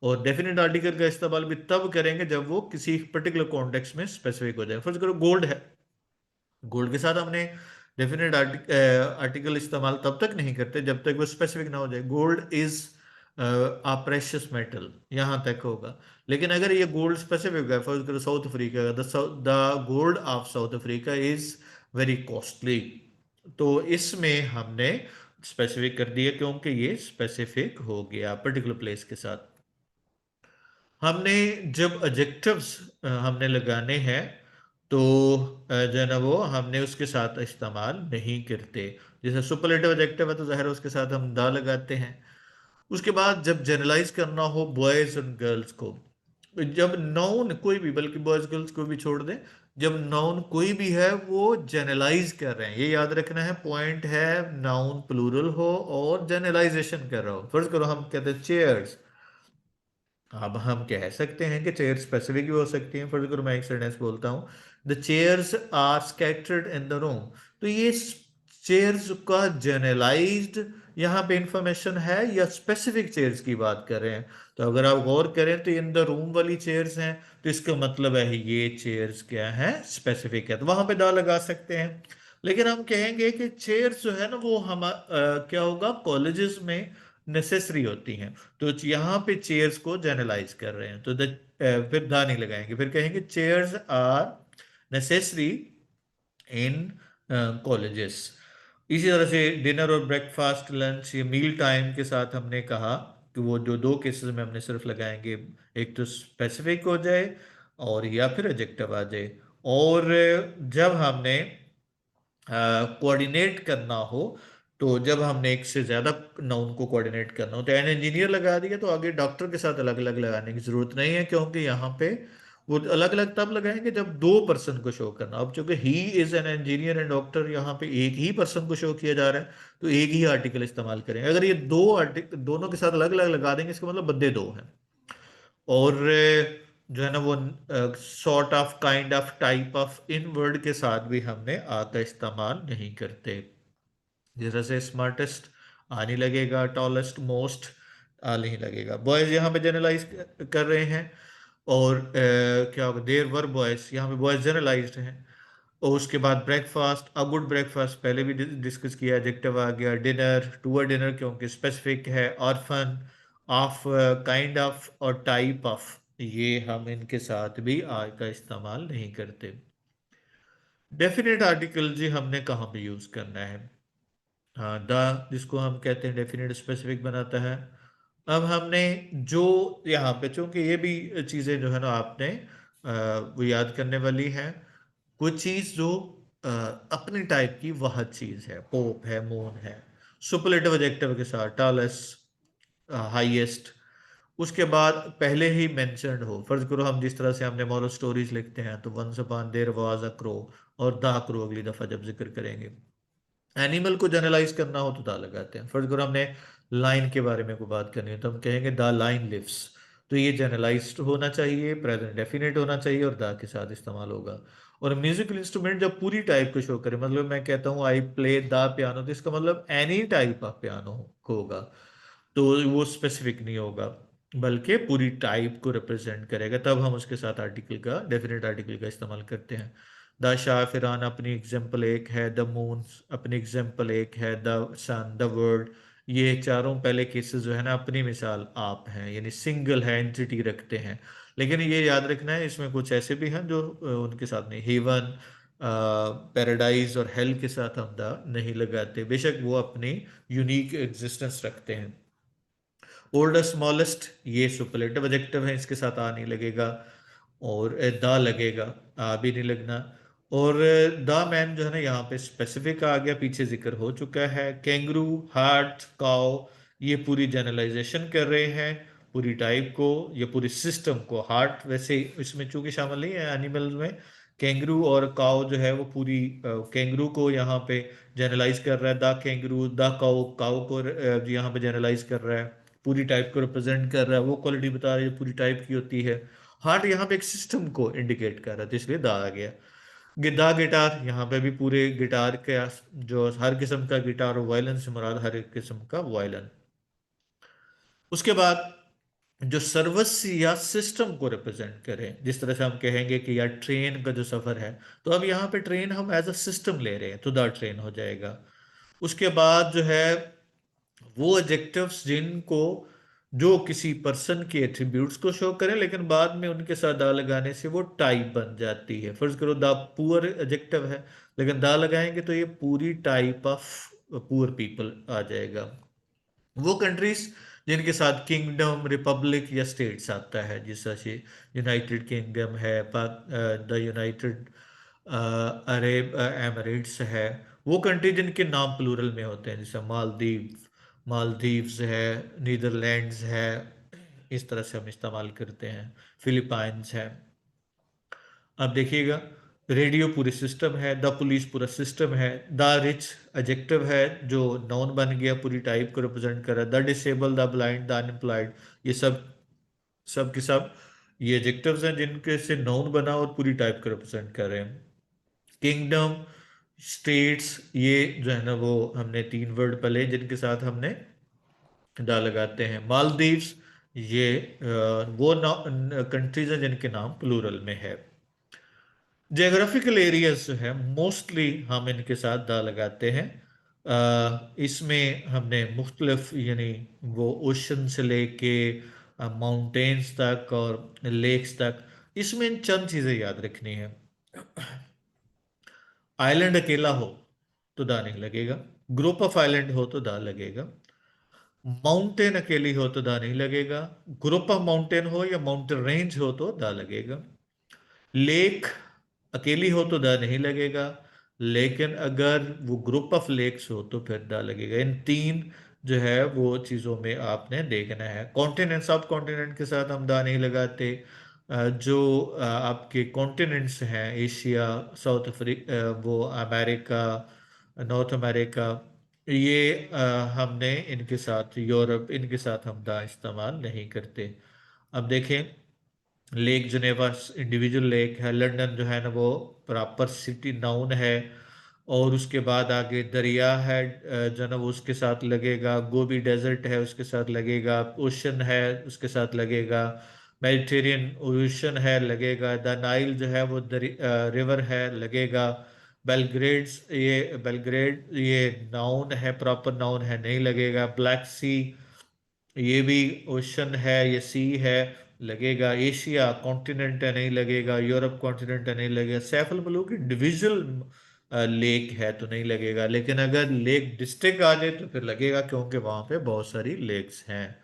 और डेफिनेट आर्टिकल का इस्तेमाल भी तब करेंगे जब वो किसी पर्टिकुलर कॉन्टेक्स्ट में स्पेसिफिक हो जाए। फर्ज करो गोल्ड है, गोल्ड के साथ हमने डेफिनेट आर्टिकल इस्तेमाल तब तक नहीं करते जब तक वो स्पेसिफिक ना हो जाए। Gold is a precious metal, यहां तक होगा। लेकिन अगर ये गोल्ड स्पेसिफिक है, for south Africa, the gold of south Africa is very costly, तो इसमें हमने स्पेसिफिक कर दिया क्योंकि ये स्पेसिफिक हो गया पर्टिकुलर प्लेस के साथ। हमने जब एडजेक्टिव्स हमने लगाने हैं तो जो है ना वो हमने उसके साथ इस्तेमाल नहीं करते। जैसे सुपरलेटिव एडजेक्टिव है तो जाहिर है उसके साथ हम दा लगाते हैं। उसके बाद जब जनरलाइज करना हो बॉयज एंड गर्ल्स को, जब नाउन कोई भी, बल्कि बॉयज गर्ल्स को भी छोड़ दें, जब नाउन कोई भी है वो जनरलाइज कर रहे हैं, ये याद रखना है पॉइंट है। नाउन प्लूरल हो और जनरलाइजेशन कर रहा हो। फर्ज करो हम कहते हैं चेयर्स, अब हम कह सकते हैं कि चेयर स्पेसिफिक भी हो सकती हैं। फॉर एग्जाम्पल मैं एक सेंटेंस बोलता हूँ, the chairs are scattered in the room, तो ये चेयर्स का जनरलाइज्ड यहाँ पे इंफॉर्मेशन है या स्पेसिफिक चेयर्स की बात कर रहे हैं? तो अगर आप गौर करें तो इन द रूम वाली चेयर्स हैं, तो इसका मतलब है ये चेयर्स क्या है, स्पेसिफिक है, तो वहां पे दा लगा सकते हैं। लेकिन हम कहेंगे कि चेयर्स जो है ना वो हम क्या होगा, कॉलेजेस में नेसेसरी होती हैं, तो यहाँ पे चेयर्स को जनरलाइज कर रहे हैं, तो फिर दा नहीं लगाएंगे, फिर कहेंगे chairs are necessary in colleges. इसी तरह से डिनर और ब्रेकफास्ट, लंच, ये मील टाइम के साथ हमने कहा कि वो जो दो केसेस में हमने सिर्फ लगाएंगे, एक तो स्पेसिफिक हो जाए और या फिर एडजेक्टिव आ जाए। और जब हमने कोऑर्डिनेट करना हो, तो जब हमने एक से ज्यादा नाउन को कोऑर्डिनेट करना हो तो एन इंजीनियर लगा दिया, तो आगे डॉक्टर के साथ अलग अलग लगाने की जरूरत नहीं है, क्योंकि यहाँ पे वो अलग अलग तब लगाएंगे जब दो पर्सन को शो करना। अब चूंकि he is an engineer and doctor, यहाँ पे एक ही पर्सन को शो किया जा रहा है, तो एक ही आर्टिकल इस्तेमाल करेंगे। अगर ये दो आर्टिकल दोनों के साथ अलग अलग लगा देंगे, इसका मतलब बंदे दो हैं। और जो है ना वो sort of, kind of, type of, in word के साथ भी हमने आ का इस्तेमाल नहीं करते। जैसे से स्मार्टेस्ट आ नहीं लगेगा, टॉलेस्ट, मोस्ट आ नहीं लगेगा। बॉयज यहाँ पे जनरलाइज कर रहे हैं, और क्या होगा, देर वर बॉयज, यहाँ पे बॉयज जनरलाइज्ड हैं। और उसके बाद ब्रेकफास्ट, अ गुड ब्रेकफास्ट पहले भी डिस्कस किया, एडजेक्टिव आ गया। डिनर, टू अ डिनर क्योंकि स्पेसिफिक है। ऑर्फन, ऑफ, काइंड ऑफ और टाइप ऑफ, ये हम इनके साथ भी आर का इस्तेमाल नहीं करते। डेफिनेट आर्टिकल जी हमने कहाँ पे यूज करना है? हाँ, द जिसको हम कहते हैं डेफिनेट स्पेसिफिक बनाता है। अब हमने जो यहाँ पे, चूंकि ये भी चीजें जो है ना आपने वो याद करने वाली है। कोई चीज जो अपनी टाइप की वह चीज है, पोप है, मून है, सुपरलेटिव एडजेक्टिव के साथ टॉलेस, हाईएस्ट, उसके बाद पहले ही मेंशन्ड हो। फर्ज करो हम जिस तरह से हमने मॉरल स्टोरीज लिखते हैं तो once upon there was a crow, और द क्रो अगली दफा जब जिक्र करेंगे। एनिमल को जनरलाइज करना हो तो दा लगाते हैं। फर्ज करो हमने लाइन के बारे में कोई बात करनी है तो हम कहेंगे द लाइन लिव्स। तो ये जनरलाइज्ड होना चाहिए, प्रेजेंट डेफिनेट होना चाहिए, और दा के साथ इस्तेमाल होगा। और म्यूजिकल इंस्ट्रूमेंट जब पूरी टाइप को शो करे, मतलब मैं कहता हूँ आई प्ले द पियानो, तो इसका मतलब एनी टाइप ऑफ पियानो होगा। तो वो स्पेसिफिक नहीं होगा, बल्कि पूरी टाइप को रिप्रेजेंट करेगा। तब हम उसके साथ आर्टिकल का, डेफिनेट आर्टिकल का इस्तेमाल करते हैं। द शाफिरान अपनी एग्जाम्पल एक है, द मून अपनी एग्जाम्पल एक है, द सन, द वर्ल्ड, ये चारों पहले केसेस जो है ना अपनी मिसाल आप हैं, यानी सिंगल है, एंटिटी रखते हैं। लेकिन ये याद रखना है इसमें कुछ ऐसे भी हैं जो उनके साथ नहीं, हेवन, पैराडाइज और हेल के साथ हम द नहीं लगाते, बेशक वो अपनी यूनिक एग्जिस्टेंस रखते हैं। ओल्डर स्मॉलेस्ट ये सुपरलेटिव एडजेक्टिव है, इसके साथ आ नहीं लगेगा। और द लगेगा, आ भी नहीं लगना। और द मैन जो है ना यहाँ पे स्पेसिफिक आ गया, पीछे जिक्र हो चुका है। कैंगरू, हार्ट, काउ, ये पूरी जनरलाइजेशन कर रहे हैं पूरी टाइप को या पूरे सिस्टम को। हार्ट वैसे इसमें चूंकि शामिल नहीं है एनिमल में, कैंगरू और काउ जो है वो पूरी कैंगरू को यहाँ पे जनरलाइज कर रहा है। The kangaroo, the cow, cow को यहाँ पे जनरलाइज कर रहा है, पूरी टाइप को रिप्रेजेंट कर रहा है, वो क्वालिटी बता रही है पूरी टाइप की होती है। हार्ट यहाँ पे एक सिस्टम को इंडिकेट कर रहा है, तो इसलिए दा आ गया। गिद्दा गिटार, यहाँ पे भी पूरे गिटार के जो हर किस्म का गिटार, और वायलिन से मुराद हर एक किस्म का वायलिन। उसके बाद जो सर्विस या सिस्टम को रिप्रेजेंट करें, जिस तरह से हम कहेंगे कि यार ट्रेन का जो सफर है, तो अब यहाँ पे ट्रेन हम एज अ सिस्टम ले रहे हैं तो द ट्रेन हो जाएगा। उसके बाद जो है वो एडजेक्टिव्स जिनको, जो किसी पर्सन के एट्रीब्यूट्स को शो करें लेकिन बाद में उनके साथ दा लगाने से वो टाइप बन जाती है। फर्ज करो द पुअर एडजेक्टिव है, लेकिन दा लगाएंगे तो ये पूरी टाइप ऑफ पुअर पीपल आ जाएगा। वो कंट्रीज जिनके साथ किंगडम, रिपब्लिक या स्टेट्स आता है, जैसा से यूनाइटेड किंगडम है, द यूनाइटेड अरब एमिरेट्स है, वो कंट्री जिनके नाम प्लूरल में होते हैं, जैसे मालदीव्स है, नीदरलैंड्स है, इस तरह से हम इस्तेमाल करते हैं। फिलीपाइंस है। अब देखिएगा, रेडियो पूरी सिस्टम है, द पुलिस पूरा सिस्टम है, द रिच एडजेक्टिव है जो नाउन बन गया, पूरी टाइप को रिप्रेजेंट कर रहा है। The disable, the blind, the unemployed, ये सब सब के सब ये एडजेक्टिव्स हैं जिनके से नाउन बना और पूरी टाइप को रिप्रेजेंट कर रहे हैं। किंगडम, स्टेट्स, ये जो है ना वो हमने तीन वर्ड पढ़े जिनके साथ हमने दा लगाते हैं। मालदीव्स, ये वो कंट्रीज हैं जिनके नाम प्लूरल में है। जियोग्राफिकल एरियाज जो है मोस्टली हम इनके साथ दा लगाते हैं। इसमें हमने मुख्तलिफ, यानी वो ओशन से लेके माउंटेन्स तक और लेक्स तक, इसमें इन चंद चीज़ें याद रखनी है। आइलैंड अकेला हो तो दा नहीं लगेगा, ग्रुप ऑफ आइलैंड हो तो दा लगेगा, माउंटेन अकेली हो तो दा नहीं लगेगा, ग्रुप ऑफ माउंटेन हो या माउंटेन रेंज हो तो दा लगेगा, लेक अकेली हो तो द नहीं लगेगा, लेकिन अगर वो ग्रुप ऑफ लेक्स हो तो फिर द लगेगा। इन तीन जो है वो चीज़ों में आपने देखना है। कॉन्टिनेंट, सब कॉन्टिनेंट के साथ हम द नहीं लगाते। जो आपके कॉन्टिनेंट्स हैं, एशिया, साउथ अफ्रीका, वो अमेरिका, नॉर्थ अमेरिका, ये हमने इनके साथ, यूरोप, इनके साथ हम द इस्तेमाल नहीं करते। अब देखें, लेक जनेवा इंडिविजुअल लेक है, लंदन जो है ना वो प्रॉपर सिटी नाउन है, और उसके बाद आगे दरिया है जो ना वो उसके साथ लगेगा, गोबी डेजर्ट है उसके साथ लगेगा, ओशन है उसके साथ लगेगा, मेडिटेरियन ओशन है लगेगा, द नाइल जो है वो रिवर है लगेगा, बेलग्रेड ये नाउन है, प्रॉपर नाउन है, नहीं लगेगा, ब्लैक सी ये भी ओशन है, ये सी है, लगेगा, एशिया कॉन्टिनेंट है नहीं लगेगा, यूरोप कॉन्टिनेंट है नहीं लगेगा, सैफ अल मलूक इंडिविजुअल लेक है तो नहीं लगेगा, लेकिन अगर लेक डिस्ट्रिक्ट आ जाए तो फिर लगेगा, क्योंकि वहां पे बहुत सारी लेक्स हैं।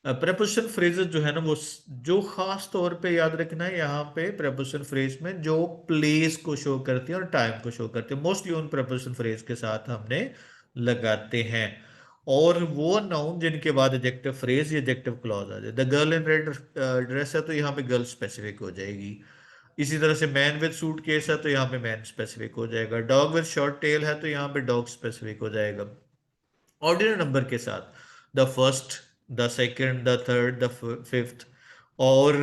प्रेपोजिशन फ्रेजेस जो है ना वो जो खास तौर पे याद रखना है, यहाँ पे प्रेपोजिशन फ्रेज में जो प्लेस को शो करती है और टाइम को शो करती है, मोस्टली उन प्रेपोजिशन फ्रेज के साथ हमने लगाते हैं। और वो नाउन जिनके बाद एडजेक्टिव फ्रेज या एडजेक्टिव क्लॉज आ जाए, the girl in red dress है तो यहाँ पे गर्ल स्पेसिफिक हो जाएगी। इसी तरह से मैन विद सूट केस है तो यहाँ पे मैन स्पेसिफिक हो जाएगा, डॉग विद शॉर्ट टेल है तो यहाँ पे डॉग स्पेसिफिक हो जाएगा। ऑर्डिनल नंबर के साथ the first, the second, the third, the fifth. और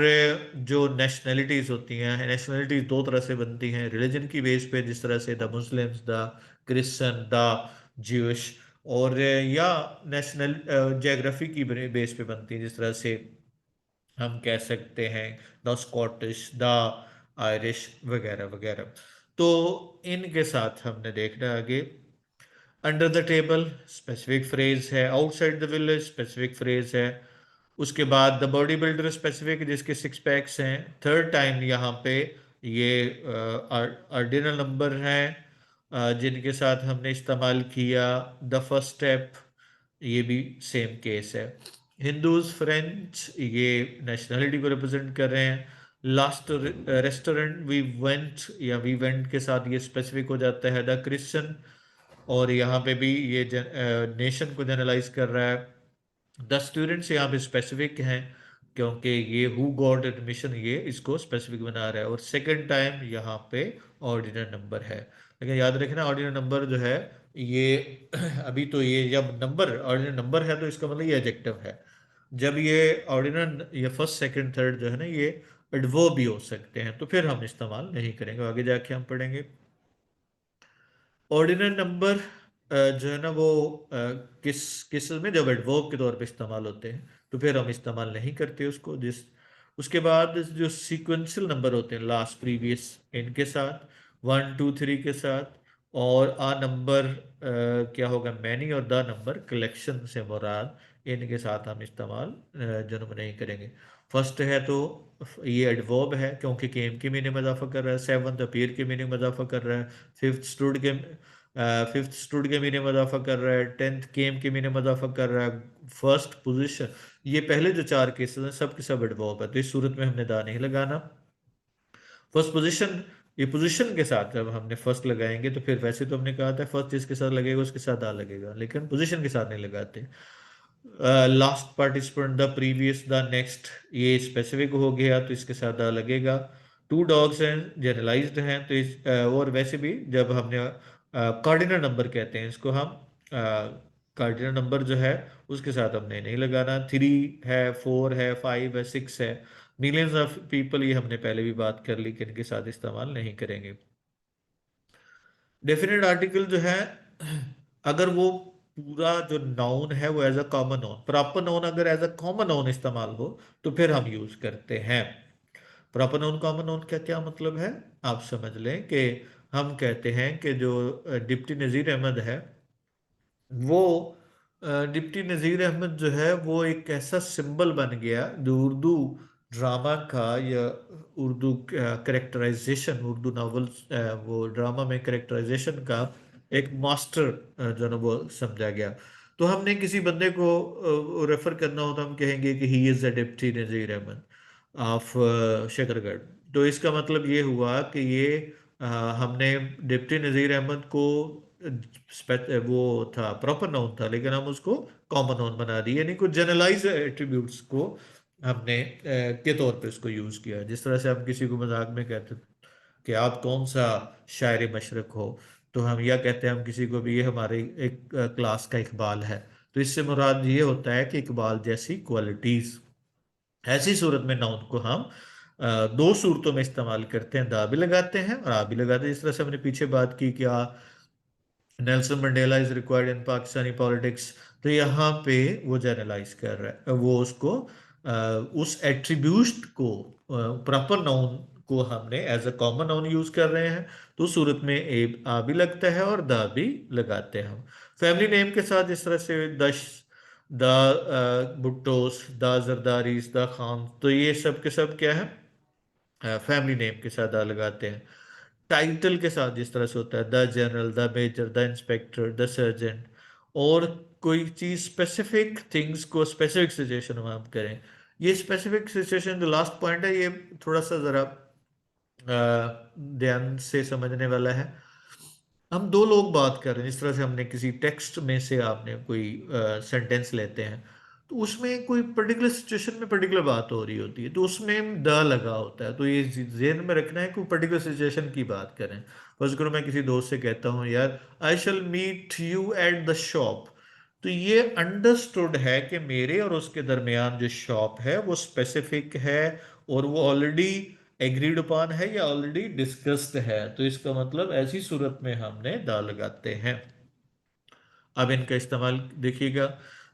जो नेशनैलिटीज होती हैं, नेशनैलिटीज दो तरह से बनती हैं, रिलीजन की बेस पे, जिस तरह से the Muslims, the Christian, the Jews. और या नेशनल ज्योग्राफी की बेस पे बनती है, जिस तरह से हम कह सकते हैं द स्कॉटिश, द आयरिश वगैरह वगैरह। तो इनके साथ हमने देखना आगे, under the table specific phrase है, outside the village specific phrase है। उसके बाद द बॉडी बिल्डर स्पेसिफिक, जिसके सिक्स पैक्स हैं, थर्ड टाइम यहाँ पे ये ऑर्डिनल नंबर हैं जिनके साथ हमने इस्तेमाल किया। द फर्स्ट स्टेप, ये भी सेम केस है। हिंदूज फ्रेंच, ये नेशनलिटी को रिप्रेजेंट कर रहे हैं। लास्ट रेस्टोरेंट वी वेंट, या वी वेंट के साथ ये स्पेसिफिक हो जाता है। द क्रिश्चियन, और यहाँ पे भी ये नेशन को जनरलाइज कर रहा है। द स्टूडेंट्स यहाँ पे स्पेसिफिक हैं, क्योंकि ये हु गॉट एडमिशन ये इसको स्पेसिफिक बना रहा है। और सेकंड टाइम यहाँ पे ऑर्डिनल नंबर है, लेकिन याद रखना ऑर्डिनल नंबर जो है ये अभी तो ये जब नंबर ऑर्डिनल नंबर है तो इसका मतलब ये एडजेक्टिव है। जब ये ऑर्डिनल, ये फर्स्ट सेकंड थर्ड जो है ना ये एडवर्ब भी हो सकते हैं, तो फिर हम इस्तेमाल नहीं करेंगे, आगे जाके हम पढ़ेंगे। ऑर्डिनल नंबर जो है ना वो किस किस में जब एडवर्ब के तौर पे इस्तेमाल होते हैं तो फिर हम इस्तेमाल नहीं करते उसको। जिस उसके बाद जो सीक्वेंशियल नंबर होते हैं, लास्ट प्रीवियस, इनके साथ, वन टू थ्री के साथ, और आ नंबर क्या होगा मैनी, और द नंबर कलेक्शन से मुराद, इनके साथ हम इस्तेमाल जन्म नहीं करेंगे। फर्स्ट है तो ये एडवर्ब है, क्योंकि केम की मीनिंग में इजाफा कर रहा है। सेवंथ अपीयर की मीनिंग में इजाफा कर रहा है। फिफ्थ स्टूड के मीनिंग में इजाफा कर रहा है। टेंथ केम के मीनिंग में इजाफा कर रहा है। फर्स्ट पोजीशन, ये पहले जो चार केसेस हैं सब के सब एडवर्ब है, तो इस सूरत में हमने दा नहीं लगाना। फर्स्ट पोजीशन, ये पोजीशन के साथ जब हमने फर्स्ट लगाएंगे तो फिर वैसे तो हमने कहा था फर्स्ट जिसके साथ लगेगा उसके साथ दा लगेगा, लेकिन पोजीशन के साथ नहीं लगाते। Last participant, the previous, the next, ये स्पेसिफिक हो गया तो इसके साथ द लगेगा। टू डॉग्स हैं, जनरलाइज्ड हैं, तो और वैसे भी जब हमने कार्डिनल नंबर कहते हैं इसको हम, कार्डिनल नंबर जो है उसके साथ हमने नहीं लगाना। थ्री है, फोर है, फाइव है, सिक्स है, मिलियंस ऑफ पीपल, ये हमने पहले भी बात कर ली कि इनके साथ इस्तेमाल नहीं करेंगे। डेफिनेट आर्टिकल जो है, अगर वो पूरा जो नाउन है वो as a common noun, proper noun अगर एज अ कॉमन नाउन इस्तेमाल हो तो फिर हम यूज करते हैं। प्रॉपर नाउन कॉमन नाउन का क्या मतलब है, आप समझ लें कि हम कहते हैं कि जो डिप्टी नज़ीर अहमद है वो, डिप्टी नज़ीर अहमद जो है वो एक ऐसा सिंबल बन गया जो उर्दू ड्रामा का, या उर्दू करेक्टराइजेशन, उर्दू नॉवेल्स वो ड्रामा में करेक्टराइजेशन का एक मास्टर जो है ना वो समझा गया। तो हमने किसी बंदे को रेफर करना हो तो हम कहेंगे कि he is the deputy Nazir Ahmad of Shakargarh. तो इसका मतलब ये हुआ कि ये अ, हमने डिप्टी नज़ीर अहमद को वो था प्रॉपर नाउन था, लेकिन हम उसको कॉमन नाउन बना दिए, यानी कुछ जनरलाइज एट्रीब्यूट्स को हमने के तौर पे उसको यूज किया। जिस तरह से हम किसी को मजाक में कहते कि आप कौन सा शायर मशरक हो, तो हम यह कहते हैं हम किसी को भी ये हमारे एक क्लास का इकबाल है, तो इससे मुराद ये होता है कि इकबाल जैसी क्वालिटीज। ऐसी सूरत में नाउन को हम दो सूरतों में इस्तेमाल करते हैं, दा भी लगाते हैं और आ भी लगाते हैं। जिस तरह से हमने पीछे बात की क्या Nelson Mandela is required in Pakistani politics, तो यहाँ पे वो जनरलाइज कर रहा है, वो उसको उस एट्रीब्यूट को प्रॉपर नाउन को हमने as a common noun use कर रहे हैं, तो उस सूरत में ए आ भी लगता है और दा भी लगाते हैं हम। फैमिली नेम के साथ जिस तरह से दश द भुट्टोस, द जरदारीस, द खान, तो ये सब के सब क्या है, फैमिली नेम के साथ दा लगाते हैं। टाइटल के साथ जिस तरह से होता है the general, the major, the inspector, the sergeant, और कोई चीज स्पेसिफिक थिंग्स को स्पेसिफिक सिचुएशन में हम करें। ये स्पेसिफिक सिचुएशन जो लास्ट पॉइंट है, ये थोड़ा सा जरा ध्यान से समझने वाला है। हम दो लोग बात कर रहे हैं, इस तरह से हमने किसी टेक्स्ट में से आपने कोई सेंटेंस लेते हैं, तो उसमें कोई पर्टिकुलर सिचुएशन में पर्टिकुलर बात हो रही होती है, तो उसमें द लगा होता है। तो ये जेहन में रखना है कि पर्टिकुलर सिचुएशन की बात करें। फर्ज करो मैं किसी दोस्त से कहता हूँ, यार I shall meet you at the shop, तो ये अंडरस्टूड है कि मेरे और उसके दरमियान जो शॉप है वो स्पेसिफिक है, और वो ऑलरेडी एग्रीड अपॉन है या ऑलरेडी डिस्कस्ड है। तो इसका मतलब ऐसी सूरत में हमने दा लगाते हैं। अब इनका इस्तेमाल देखिएगा,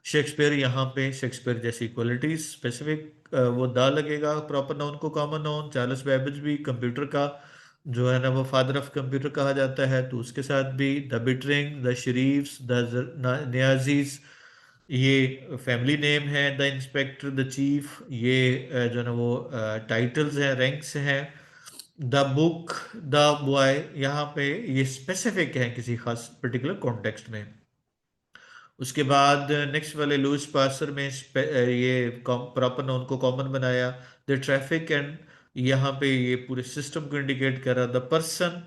शेक्सपियर, यहाँ पे शेक्सपियर जैसी क्वालिटीज स्पेसिफिक वो दा लगेगा प्रॉपर नाउन को कॉमन नाउन। चार्ल्स बेबेज भी कंप्यूटर का जो है ना वो फादर ऑफ कंप्यूटर कहा जाता है, तो उसके साथ भी द बिटरिंग, द शरीफ्स, द नियाजीज, ये फैमिली नेम है। द इंस्पेक्टर, द चीफ, ये जो है ना वो टाइटल्स हैं, रैंक्स हैं। द बुक, द बॉय, यहाँ पे ये स्पेसिफिक है किसी खास पर्टिकुलर कॉन्टेक्स्ट में। उसके बाद नेक्स्ट वाले लुईस पास्टर में ये प्रॉपर नाउन को कॉमन बनाया। द ट्रैफिक, एंड यहाँ पे ये पूरे सिस्टम को इंडिकेट कर रहा। द पर्सन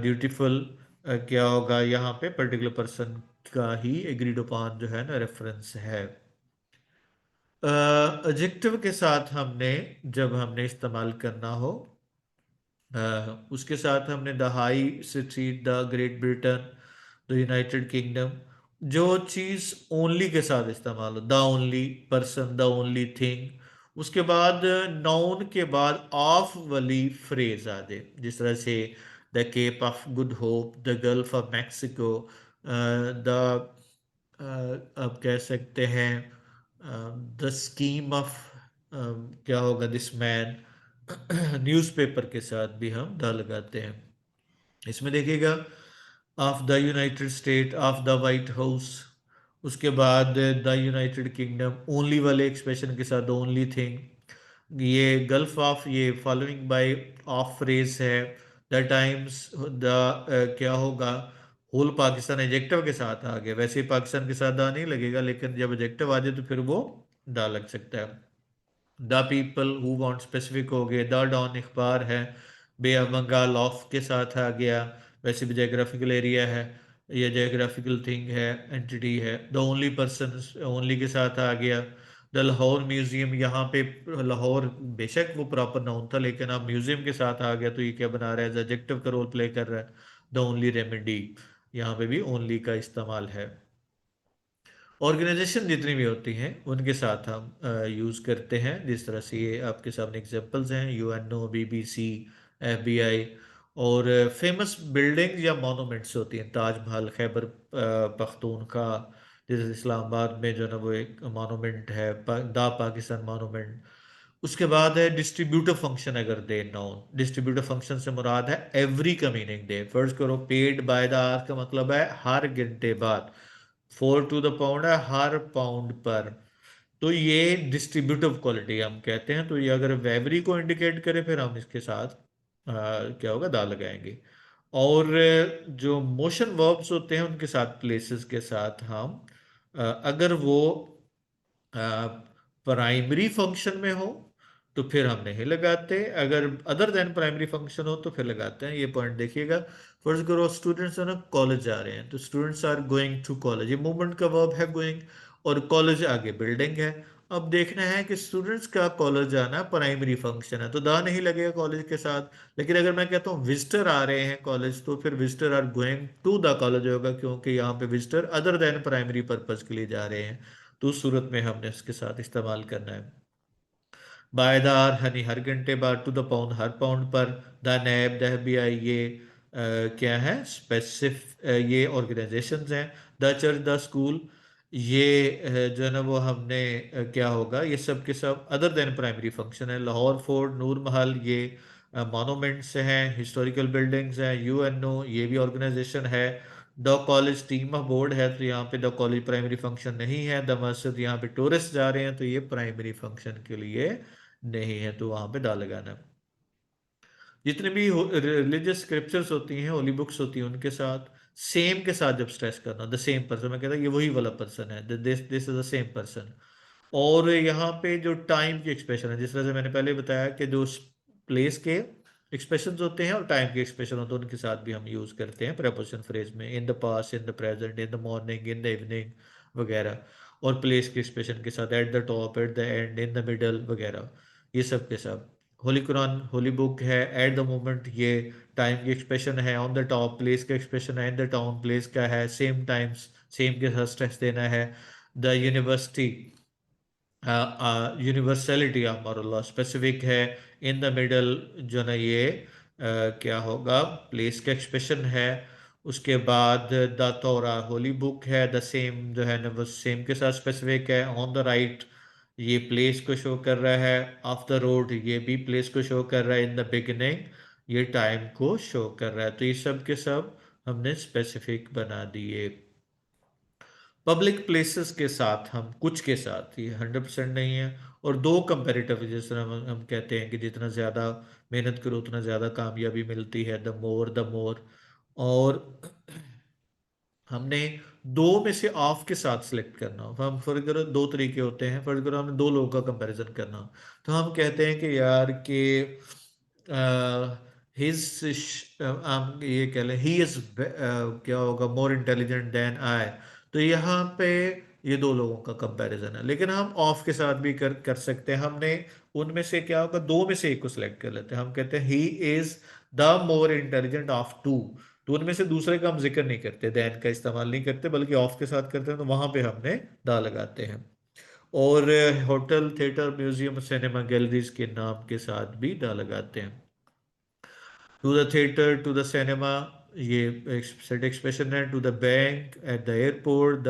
ड्यूटीफुल, क्या होगा यहाँ पे पर्टिकुलर पर्सन का ही एग्रीड अपॉन जो है ना रेफरेंस है। एडजेक्टिव के साथ हमने जब हमने इस्तेमाल करना हो, उसके साथ हमने the high street, the great Britain, the United kingdom, जो चीज़ ओनली के साथ इस्तेमाल हो, the only person, the only thing. उसके बाद नाउन के बाद ऑफ वाली फ्रेज आ जाए, जिस तरह से the Cape of Good Hope, the Gulf of Mexico, the आप कह सकते हैं द स्कीम ऑफ, क्या होगा, दिस मैन। न्यूज़पेपर के साथ भी हम द लगाते हैं। इसमें देखिएगा, of the United state, of the white house, उसके बाद द यूनाइटेड किंगडम ओनली वाले एक्सप्रेशन के साथ द ओनली थिंग। ये गल्फ ऑफ, ये फॉलोइंग बाय ऑफ फ्रेज है। द टाइम्स, द क्या होगा, होल पाकिस्तान एजेक्टिव के साथ आ गया। वैसे ही पाकिस्तान के साथ दा नहीं लगेगा, लेकिन जब एजेक्टिव आ जाए तो फिर वो दा लग सकता है। The people who want specific हो गए। द डॉन अखबार है। बे ऑफ बंगाल ऑफ के साथ आ गया, वैसे भी जोग्राफिकल एरिया है, या जोग्राफिकल थिंग है, एंटिटी है। द ओनली पर्सन ओनली के साथ आ गया। द लाहौर म्यूजियम, यहाँ पे लाहौर बेशक वो प्रॉपर नाउन था, लेकिन अब म्यूजियम के साथ आ गया तो ये क्या बना रहा है, एडजेक्टिव का रोल प्ले कर रहा है। द ओनली रेमेडी, यहाँ पे भी ओनली का इस्तेमाल है। ऑर्गेनाइजेशन जितनी भी होती हैं उनके साथ हम यूज़ करते हैं, जिस तरह से ये आपके सामने एग्जांपल्स हैं, यूएनओ, बीबीसी, एफबीआई। और फेमस बिल्डिंग्स या मॉन्यूमेंट्स होती हैं, ताजमहल, खैबर पख्तूनख्वा, जैसे इस्लामाबाद में जो है ना वो एक मॉन्यूमेंट है, द पाकिस्तान मॉन्यूमेंट। उसके बाद है डिस्ट्रीब्यूटिव फंक्शन, अगर दे नाउन, डिस्ट्रीब्यूटिव फंक्शन से मुराद है एवरी का मीनिंग दे। फर्ज करो पेड बाय द आवर का मतलब है हर घंटे बाद, 4 टू द पाउंड है हर पाउंड पर। तो ये डिस्ट्रीब्यूटिव क्वालिटी हम कहते हैं। तो ये अगर वेवरी को इंडिकेट करे, फिर हम इसके साथ क्या होगा, दा लगाएंगे। और जो मोशन वर्ब्स होते हैं उनके साथ, प्लेसेस के साथ हम अगर वो प्राइमरी फंक्शन में हो तो फिर हम नहीं लगाते, अगर अदर देन प्राइमरी फंक्शन हो तो फिर लगाते हैं। ये पॉइंट देखिएगा। फर्ज करो स्टूडेंट्स है ना कॉलेज जा रहे हैं, तो students are going to college, ये मूवमेंट का वर्ब है गोइंग, और कॉलेज आगे बिल्डिंग है। अब देखना है कि स्टूडेंट्स का कॉलेज जाना प्राइमरी फंक्शन है, तो दा नहीं लगेगा कॉलेज के साथ। लेकिन अगर मैं कहता हूँ विजिटर आ रहे हैं कॉलेज, तो फिर visitor are going to the college होगा, क्योंकि यहाँ पे visitor other than primary purpose के लिए जा रहे हैं, तो उस सूरत में हमने इसके साथ इस्तेमाल करना है। बायदार हनी, हर घंटे बाद, टू द पाउंड, हर पाउंड पर। द नैब, द एफबीआई, ये क्या है, स्पेसिफिक, ये ऑर्गेनाइजेशंस हैं। द चर्च, द स्कूल, ये जो है ना वो हमने क्या होगा, ये सब के सब अदर देन प्राइमरी फंक्शन है। लाहौर फोर्ट, नूर महल, ये मॉन्यूमेंट्स हैं, हिस्टोरिकल बिल्डिंग्स हैं। यूएनओ, ये भी ऑर्गेनाइजेशन है। The college team of board है, तो यहाँ पे द कॉलेज प्राइमरी फंक्शन नहीं है। द मस्जिद, यहाँ पे टूरिस्ट जा रहे हैं तो ये प्राइमरी फंक्शन के लिए नहीं है, तो वहां पे दा लगाना। जितने भी रिलीजियस स्क्रिप्चर्स होती हैं, होली बुक्स होती हैं, उनके साथ सेम के साथ जब स्ट्रेस करना, द सेम पर्सन, मैं कहता हूँ ये वही वाला पर्सन है, this this is the same person. और यहाँ पे जो टाइम की एक्सप्रेशन है, जिस तरह से मैंने पहले बताया कि जो प्लेस के एक्सप्रेशंस होते हैं और टाइम के एक्सप्रेशन होते हैं, उनके साथ भी हम यूज करते हैं प्रेपोजिशन फ्रेज में, in the past, in the present, in the morning, in the evening वगैरह। और प्लेस के एक्सप्रेशन के साथ at the top, at the end, in the middle वगैरह, ये सब के सब। होली कुरान, होली बुक है, एट द मोमेंट, ये टाइम की एक्सप्रेशन है। ऑन द टॉप, प्लेस का एक्सप्रेशन है। इन द टाउन, प्लेस का है। सेम टाइम्स, सेम के साथ स्ट्रेस देना है। The university, universality of morality specific है। इन द मिडल जो ना ये क्या होगा, प्लेस का एक्सप्रेशन है। उसके बाद द तोरा, होली बुक है, द सेम जो है ना वो सेम के साथ स्पेसिफिक है। ऑन द राइट, ये प्लेस को शो कर रहा है। ऑफ द रोड, ये भी प्लेस को शो कर रहा है। इन द बिगिनिंग, ये टाइम को शो कर रहा है। तो ये सब के सब हमने स्पेसिफिक बना दिए। पब्लिक प्लेसेस के साथ हम कुछ के साथ, ये 100% नहीं है। और दो कंपेरेटिव, जिस तरह हम कहते हैं कि जितना ज़्यादा मेहनत करो उतना ज़्यादा कामयाबी मिलती है, द मोर। और हमने दो में से ऑफ के साथ सिलेक्ट करना हो। हम फर्ज करो, दो तरीके होते हैं, फर्ज करो हमने दो लोगों का कंपैरिजन करना हो, तो हम कहते हैं कि यार कि हिज, हम ये कह लें ही इज, क्या होगा, मोर इंटेलिजेंट देन आई। तो यहाँ पे ये दो लोगों का कंपैरिजन है, लेकिन हम ऑफ के साथ भी कर सकते हैं। हमने उनमें से क्या होगा, दो में से एक को सिलेक्ट कर लेते हैं। हम कहते हैं he is the more intelligent of two. तो उनमें से दूसरे का हम जिक्र नहीं करते, देन का इस्तेमाल नहीं करते, बल्कि ऑफ के साथ करते हैं, तो वहां पे हमने दा लगाते हैं। और hotel, theatre, museum, cinema, galleries के नाम के साथ भी दा लगाते हैं। To the theatre, to the cinema, ये सेट एक्सप्रेशन है। To the bank, at the airport,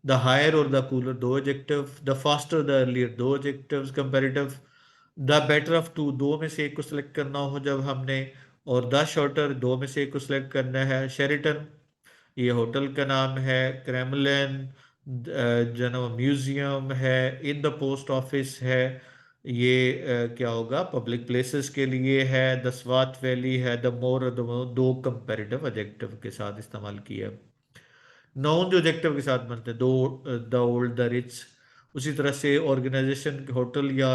the higher और द कूलर, दो adjective. The faster, the earlier, दो adjectives comparative. The better of two, दो में से एक को सिलेक्ट करना हो जब हमने। और द शॉर्टर, दो में से एक को सिलेक्ट करना है। शेरिटन, ये होटल का नाम है। क्रेमलिन, जो ना म्यूजियम है। इन द पोस्ट ऑफिस है, ये क्या होगा, पब्लिक प्लेसेस के लिए है। द स्वात वैली है। द मोर, दो कंपैरेटिव एडजेक्टिव के साथ इस्तेमाल किया। नाउन जो एडजेक्टिव के साथ बनते हैं, दो, द ओल्ड, द रिच। उसी तरह से ऑर्गेनाइजेशन, होटल या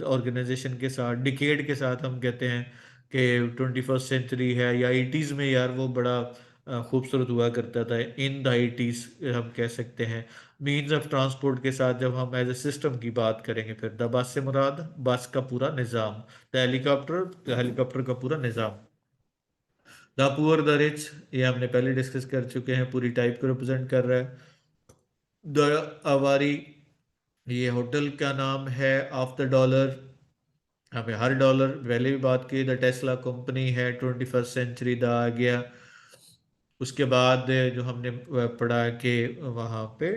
ऑर्गेनाइजेशन के साथ, डिकेड के साथ हम कहते हैं कि 21st सेंचुरी है, या 80s में यार वो बड़ा खूबसूरत हुआ करता था, इन द 80s हम कह सकते हैं। मीन्स ऑफ ट्रांसपोर्ट के साथ जब हम एज ए सिस्टम की बात करेंगे, फिर द बस से मुराद बस का पूरा निज़ाम। द हेलीकॉप्टर का पूरा निज़ाम। द पुअर, द रिच, ये हमने पहले डिस्कस कर चुके हैं, पूरी टाइप को रिप्रेजेंट कर रहा है। द अवारी, ये होटल का नाम है। ऑफ द डॉलर, हमें हर डॉलर, पहले भी बात की। द टेस्ला कंपनी है। 21st सेंचुरी द आ गया। उसके बाद जो हमने पढ़ा कि वहाँ पे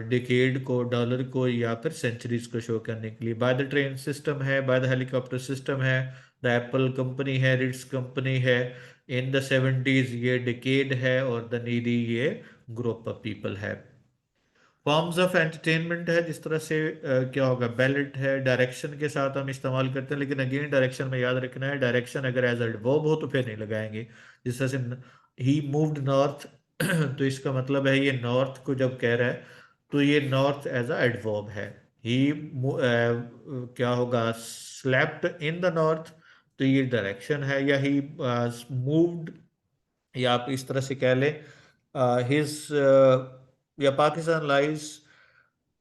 डिकेड को, डॉलर को या फिर सेंचुरीज को शो करने के लिए बाय द ट्रेन सिस्टम है, बाय द हेलीकॉप्टर सिस्टम है। द एप्पल कंपनी है, रिट्स कंपनी है। इन द 70s, ये डिकेड है। और द नीडी, ये ग्रुप ऑफ पीपल है। फॉर्म्स ऑफ एंटरटेनमेंट है, जिस तरह से क्या होगा, बैलेट है। डायरेक्शन के साथ हम इस्तेमाल करते हैं, लेकिन अगेन डायरेक्शन में याद रखना है, डायरेक्शन अगर एज एडवर्ब हो तो फिर नहीं लगाएंगे। जिस तरह से ही मूव्ड नॉर्थ, तो इसका मतलब है ये नॉर्थ को जब कह रहा है, तो ये नॉर्थ एज अ एडवर्ब है। ही क्या होगा, स्लेप्ट इन द नॉर्थ, तो ये डायरेक्शन है। या ही मूव्ड, या आप इस तरह से कह लें, हिज, या Pakistan lies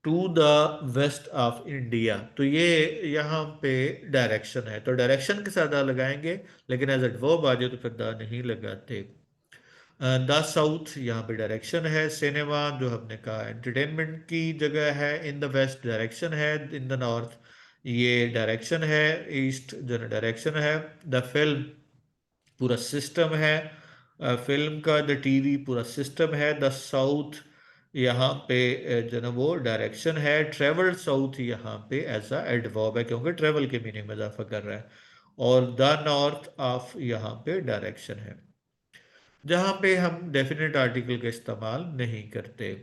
to the west of India, तो ये यहाँ पे डायरेक्शन है, तो डायरेक्शन के साथ दा लगाएंगे। लेकिन एज एट वर्ब आ जाए तो फिर दा नहीं लगाते। द साउथ, यहाँ पे डायरेक्शन है। सिनेमा, जो हमने कहा एंटरटेनमेंट की जगह है। इन द वेस्ट, डायरेक्शन है। इन द नॉर्थ, ये डायरेक्शन है। ईस्ट जो है डायरेक्शन है। द फिल्म, पूरा सिस्टम है। फिल्म का, द टीवी, पूरा सिस्टम है। द साउथ, यहाँ पे जो ना वो डायरेक्शन है। ट्रेवल साउथ, यहाँ पे एज अ एडवर्ब है, क्योंकि ट्रेवल के मीनिंग में इजाफा कर रहा है। और द नॉर्थ ऑफ, यहाँ पे डायरेक्शन है। जहां पे हम डेफिनेट आर्टिकल का इस्तेमाल नहीं करते।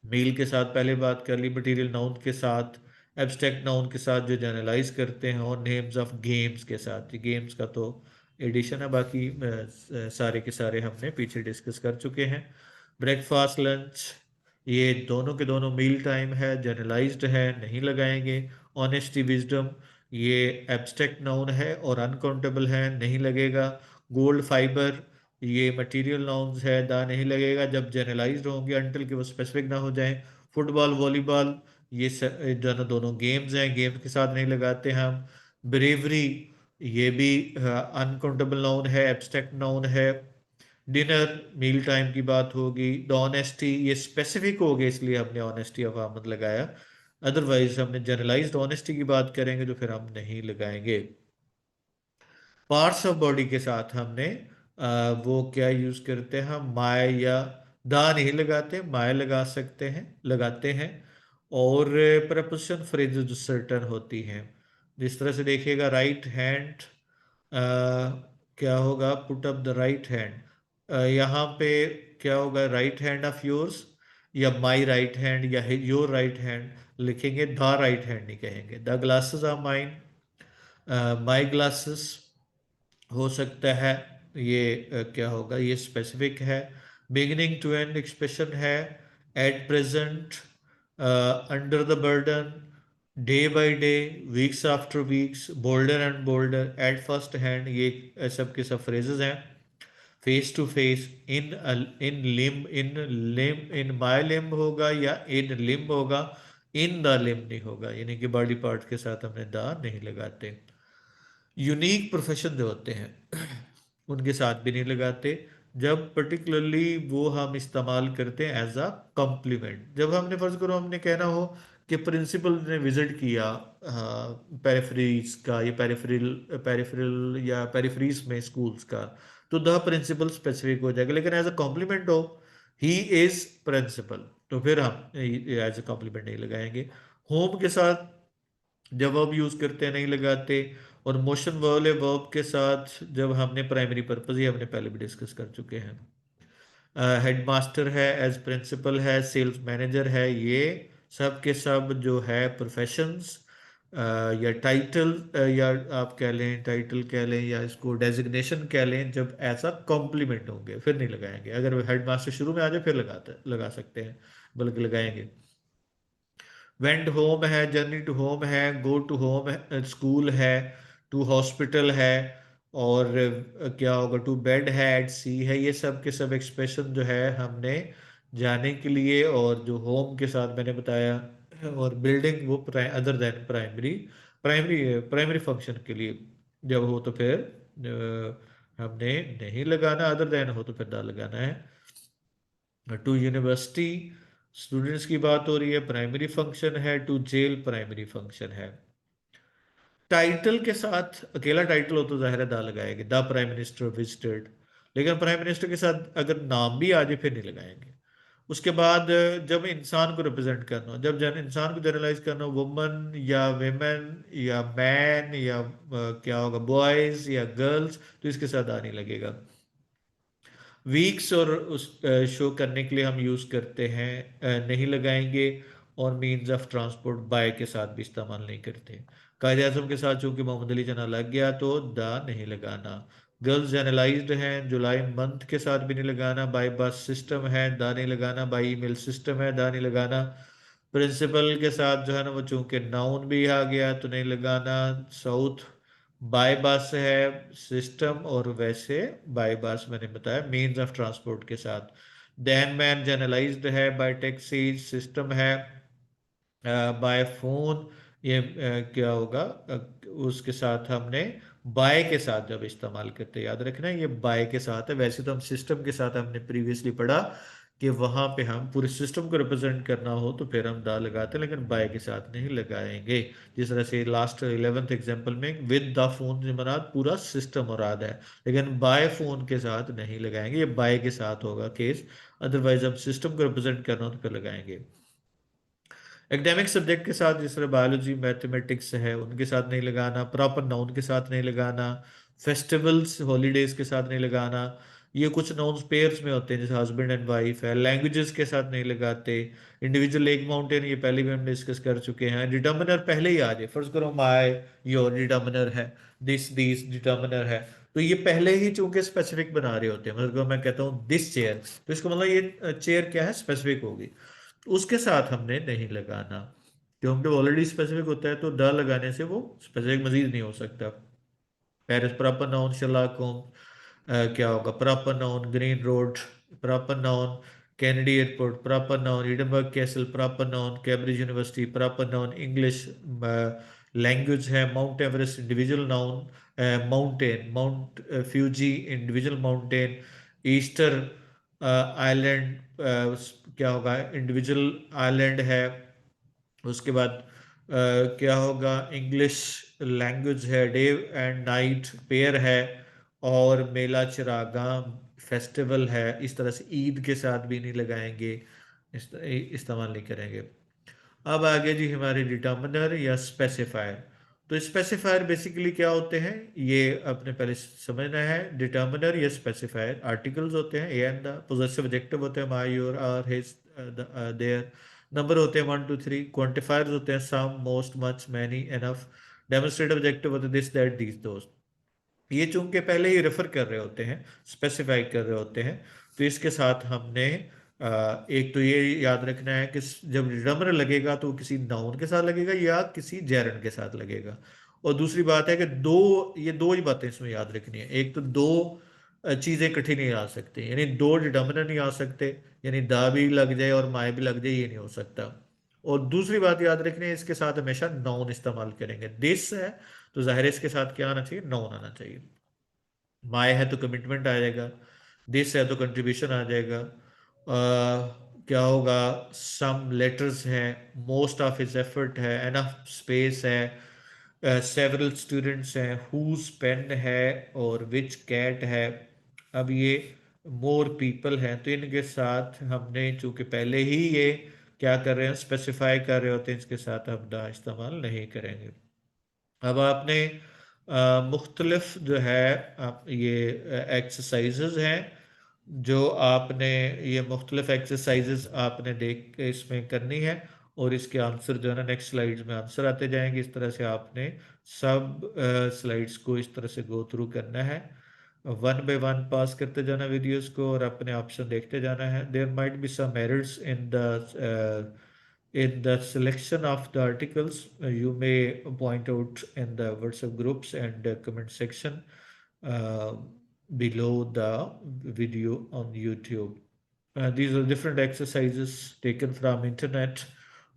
मील के साथ पहले बात कर ली, मटेरियल नाउन के साथ, एब्स्ट्रैक्ट नाउन के साथ जो जनरलाइज करते हैं, और नेम्स ऑफ गेम्स के साथ। ये गेम्स का तो एडिशन है, बाकी सारे के सारे हमने पीछे डिस्कस कर चुके हैं। ब्रेकफास्ट, लंच, ये दोनों के दोनों मील टाइम है, जनरलाइज्ड है, नहीं लगाएंगे। ऑनेस्टी, विजडम, ये एब्स्ट्रैक्ट नाउन है और अनकाउंटेबल है, नहीं लगेगा। गोल्ड, फाइबर, ये मटेरियल नाउन्स है, दा नहीं लगेगा जब जनरलाइज्ड होंगे, अनटिल कि वो स्पेसिफिक ना हो जाए। फुटबॉल, वॉलीबॉल, ये दोनों दोनों गेम्स हैं, गेम्स के साथ नहीं लगाते हम। ब्रेवरी, ये भी अनकाउंटेबल नाउन है, एब्स्ट्रैक्ट नाउन है। डिनर, मील टाइम की बात होगी। द ऑनेस्टी, ये स्पेसिफिक हो गया इसलिए हमने ऑनेस्टी ऑफ आमद लगाया, अदरवाइज हमने जनरलाइज्ड ऑनेस्टी की बात करेंगे तो फिर हम नहीं लगाएंगे। पार्ट्स ऑफ बॉडी के साथ हमने वो क्या यूज करते हैं, हम माय या दा नहीं लगाते, माय लगा सकते हैं, लगाते हैं। और प्रपोजिशन फ्रेजेस जो सर्टन होती हैं, जिस तरह से देखिएगा, राइट हैंड, क्या होगा, put up the right hand, यहाँ पे क्या होगा, राइट हैंड ऑफ योर्स, या माई राइट हैंड, या योर राइट हैंड लिखेंगे, द राइट हैंड नहीं कहेंगे। The glasses are mine, my glasses हो सकता है। ये क्या होगा, ये स्पेसिफिक है। बिगिनिंग टू एंड एक्सप्रेशन है। At present, under the burden, day by day, weeks after weeks, bolder and bolder, at first hand, ये सब के सब फ्रेजेस हैं। Face to face, in my limb होगा या इन लिम्ब होगा, इन द लिम्ब नहीं होगा, यानी कि बॉडी पार्ट के साथ हमने द नहीं लगाते। यूनिक प्रोफेशन जो होते हैं उनके साथ भी नहीं लगाते, जब पर्टिकुलरली वो हम इस्तेमाल करते हैं एज अ कॉम्प्लीमेंट। जब हमने फर्ज करो हमने कहना हो कि प्रिंसिपल ने विजिट किया पेरिफेरीज का, ये पेरिफेरल पेरिफेरल या पेरिफेरीज में स्कूल्स का, तो द प्रिंसिपल स्पेसिफिक हो जाएगा। लेकिन एज अ कॉम्प्लीमेंट हो, ही इज प्रिंसिपल, तो फिर हम एज अ कॉम्प्लीमेंट नहीं लगाएंगे। होम के साथ जब वर्ब यूज करते हैं नहीं लगाते। और मोशन वाले वर्ब के साथ जब हमने प्राइमरी पर्पज, ये हमने पहले भी डिस्कस कर चुके हैं। हेडमास्टर है, एज प्रिंसिपल है, सेल्स मैनेजर है, ये सब के सब जो है प्रोफेशंस या टाइटल, या आप कह लें टाइटल कह लें, या इसको डेजिग्नेशन कह लें, जब ऐसा कॉम्प्लीमेंट होंगे फिर नहीं लगाएंगे। अगर हेडमास्टर शुरू में आ जाए फिर लगा सकते हैं, बल्कि लगाएंगे। वेंट होम है, जर्नी टू होम है, गो टू होम है, स्कूल है, टू हॉस्पिटल है, और क्या होगा, टू बेड है, एट सी है, ये सब के सब एक्सप्रेशन जो है हमने जाने के लिए, और जो होम के साथ मैंने बताया, और बिल्डिंग वो other than primary, primary function के लिए जब हो तो फिर हमने नहीं लगाना, अदर देन हो तो फिर ना लगाना है। टू यूनिवर्सिटी, स्टूडेंट्स की बात हो रही है, प्राइमरी फंक्शन है। टू जेल, प्राइमरी फंक्शन है। टाइटल के साथ अकेला टाइटल हो तो जाहिर है दा लगाएंगे, द प्राइम मिनिस्टर विजिटेड। लेकिन प्राइम मिनिस्टर के साथ अगर नाम भी आ जाए फिर नहीं लगाएंगे। उसके बाद जब इंसान को रिप्रेजेंट करना हो, जब इंसान को जनरलाइज करना हो, वुमन या वेमेन या मैन या क्या होगा, बॉयज या गर्ल्स, तो इसके साथ आ नहीं लगेगा। वीक्स और उस शो करने के लिए हम यूज़ करते हैं, नहीं लगाएंगे। और मीन्स ऑफ ट्रांसपोर्ट, बाय के साथ भी इस्तेमाल नहीं करते। कायद आजम के साथ चूंकि मोहम्मद अली जना लग गया तो द नहीं लगाना। गर्ल्स जनरलाइज्ड हैं, जुलाई मंथ के साथ भी नहीं लगाना। बाई बस सिस्टम है, द नहीं लगाना। बाई ईमेल सिस्टम है, द नहीं लगाना। प्रिंसिपल के साथ जो है ना, वो चूंकि नाउन भी आ गया तो नहीं लगाना। साउथ बाय बस है सिस्टम, और वैसे बाय बस मैंने बताया मीन्स ऑफ ट्रांसपोर्ट के साथ। देन मैन जनरलाइज्ड है, बाय टैक्सी सिस्टम है, बाय फोन, ये क्या होगा, उसके साथ हमने बाय के साथ जब इस्तेमाल करते हैं, याद रखना ये बाय के साथ है। वैसे तो हम सिस्टम के साथ हमने प्रीवियसली पढ़ा कि वहां पे हम पूरे सिस्टम को रिप्रेजेंट करना हो तो फिर हम दा लगाते हैं, लेकिन बाय के साथ नहीं लगाएंगे। जिस तरह से लास्ट 11th एग्जाम्पल में विद द फोन से मराद पूरा सिस्टम मुराद है, लेकिन बाय फोन के साथ नहीं लगाएंगे, ये बाय के साथ होगा केस। अदरवाइज हम सिस्टम को रिप्रेजेंट करना हो तो फिर लगाएंगे। एकेडमिक सब्जेक्ट के साथ जिस तरह बायोलॉजी मैथमेटिक्स है उनके साथ नहीं लगाना। प्रॉपर नाउन के साथ नहीं लगाना। फेस्टिवल्स हॉलीडेज के साथ नहीं लगाना। ये कुछ नाउन्स पेयर्स में होते हैं, जैसे हस्बैंड एंड वाइफ है। लैंग्वेजेस के साथ नहीं लगाते। इंडिविजुअल लेक माउंटेन, ये पहले भी हम डिस्कस कर चुके हैं। डिटर्मिनर पहले ही आ जाए, फर्ज करो माई, योर डिटर्मिनर है, दिस डिटर्मिनर है, तो ये पहले ही चूंकि स्पेसिफिक बना रहे होते हैं। मतलब मैं कहता हूँ दिस चेयर, तो इसका मतलब ये चेयर क्या है, स्पेसिफिक होगी। तो उसके साथ हमने नहीं लगाना, क्योंकि ऑलरेडी स्पेसिफिक होता है, तो द लगाने से वो स्पेसिफिक मजीद नहीं हो सकता। Paris proper noun, Sherlock Holmes क्या होगा, proper noun Green Road, proper noun Kennedy Airport, proper noun Edinburgh Castle, proper noun Cambridge University, proper noun English language है, Mount Everest individual noun, mountain Mount Fuji individual mountain, Easter Island क्या होगा, individual island है। उसके बाद क्या होगा, English language है, day and night pair है, और मेला चिरागा फेस्टिवल है। इस तरह से ईद के साथ भी नहीं लगाएंगे, इस्तेमाल नहीं करेंगे। अब आगे जी हमारे डिटर्मिनर या स्पेसिफायर। तो स्पेसिफायर बेसिकली क्या होते हैं, ये अपने पहले समझना है। डिटर्मिनर या स्पेसिफायर आर्टिकल्स होते हैं, A and the, possessive adjective होते हैं my, your, our, his, their. Number होते हैं 1 2 3। क्वांटिफायर्स होते हैं some, most, much, many, enough. Demonstrative adjective होते हैं दिस, दैट, दीज, दोस्त। ये चूंकि पहले ही रेफर कर रहे होते हैं, स्पेसिफाई कर रहे होते हैं, तो इसके साथ हमने एक तो ये याद रखना है कि जब डिटर्मिनर लगेगा तो किसी नाउन के साथ लगेगा या किसी जेरंड के साथ लगेगा। और दूसरी बात है कि ये दो ही बातें इसमें याद रखनी है। एक तो दो चीजें इकट्ठी नहीं आ सकती, यानी दो डिटर्मिनर नहीं आ सकते, यानी दा भी लग जाए और माए भी लग जाए, ये नहीं हो सकता। और दूसरी बात याद रखनी है, इसके साथ हमेशा नाउन इस्तेमाल करेंगे। दिस है तो जाहिर है इसके साथ क्या आना चाहिए, नाउन आना चाहिए। माय है तो कमिटमेंट आ जाएगा, दिस है तो कंट्रीब्यूशन आ जाएगा। क्या होगा, सम लेटर्स हैं, मोस्ट ऑफ हिज एफर्ट है, एनफ स्पेस है, सेवरल स्टूडेंट्स हैं, हुज पेन है, और विच कैट है। अब ये मोर पीपल हैं, तो इनके साथ हमने चूंकि पहले ही ये क्या कर रहे हैं, स्पेसिफाई कर रहे होते हैं, इसके साथ हम दा इस्तेमाल नहीं करेंगे। अब आपने मुख्तलिफ जो है, आप ये एक्सरसाइजेज हैं जो आपने, ये मुख्तलिफ एक्सरसाइजेज आपने देख के इसमें करनी है, और इसके आंसर जो है ना नेक्स्ट स्लाइड्स में आंसर आते जाएंगे। इस तरह से आपने सब स्लाइड्स को इस तरह से गो थ्रू करना है, वन बाय वन पास करते जाना वीडियोस को, और अपने ऑप्शन देखते जाना है। There might be some errors in the selection of the articles. You may point out in the WhatsApp groups and comment section uh, below the video on YouTube. These are different exercises taken from internet,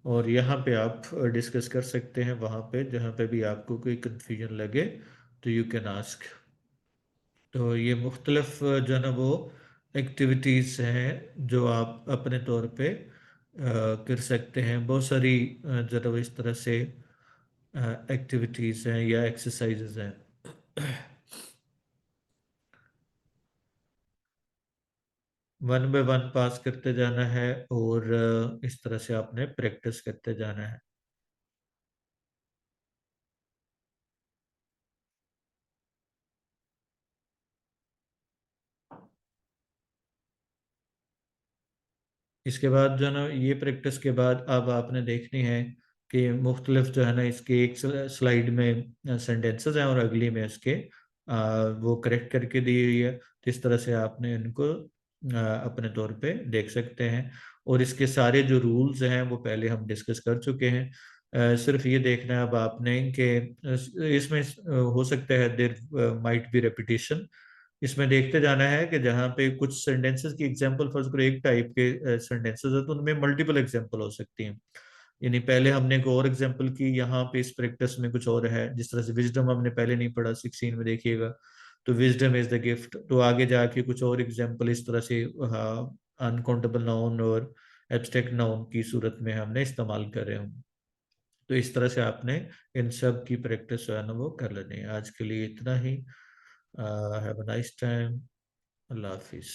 और यहाँ पे आप discuss कर सकते हैं, वहाँ पे जहाँ पे भी आपको कोई कंफ्यूजन लगे तो यू कैन आस्क। तो ये मुख्तलफ जो है ना वो एक्टिविटीज़ हैं जो आप अपने तौर पे कर सकते हैं। बहुत सारी जो है वो इस तरह से एक्टिविटीज़ हैं या एक्सरसाइजेज हैं। वन बाय वन पास करते जाना है, और इस तरह से आपने प्रैक्टिस करते जाना है। इसके बाद जो है ना, ये प्रैक्टिस के बाद अब आपने देखनी है कि मुख्तलिफ जो है ना, इसके एक स्लाइड में सेंटेंसेस हैं और अगली में इसके वो करेक्ट करके दी हुई है, तो इस तरह से आपने इनको अपने तौर पे देख सकते हैं। और इसके सारे जो रूल्स हैं वो पहले हम डिस्कस कर चुके हैं। सिर्फ ये देखना है अब आपने कि इसमें हो सकता है देर माइट बी रेपिटेशन। इसमें देखते जाना है कि जहाँ पे कुछ सेंटेंसेस की एग्जांपल फर्ज करो एक टाइप के सेंटेंसेस है, तो उनमें मल्टीपल एग्जांपल हो सकती हैं। यानी पहले हमने एक और एग्जांपल की, यहाँ पे इस प्रैक्टिस में कुछ और है। जिस तरह से विजडम हमने पहले नहीं पढ़ा, 16 में देखिएगा, तो विजडम इज द गिफ्ट, तो आगे जाके कुछ और एग्जांपल इस तरह से अनकाउंटेबल नाउन और एब्स्ट्रैक्ट नाउन की सूरत में हमने इस्तेमाल कर रहे हूँ। तो इस तरह से आपने इन सब की प्रैक्टिस जो है ना वो कर लेनी है। आज के लिए इतना ही। Have a nice time. अल्लाह हाफिज।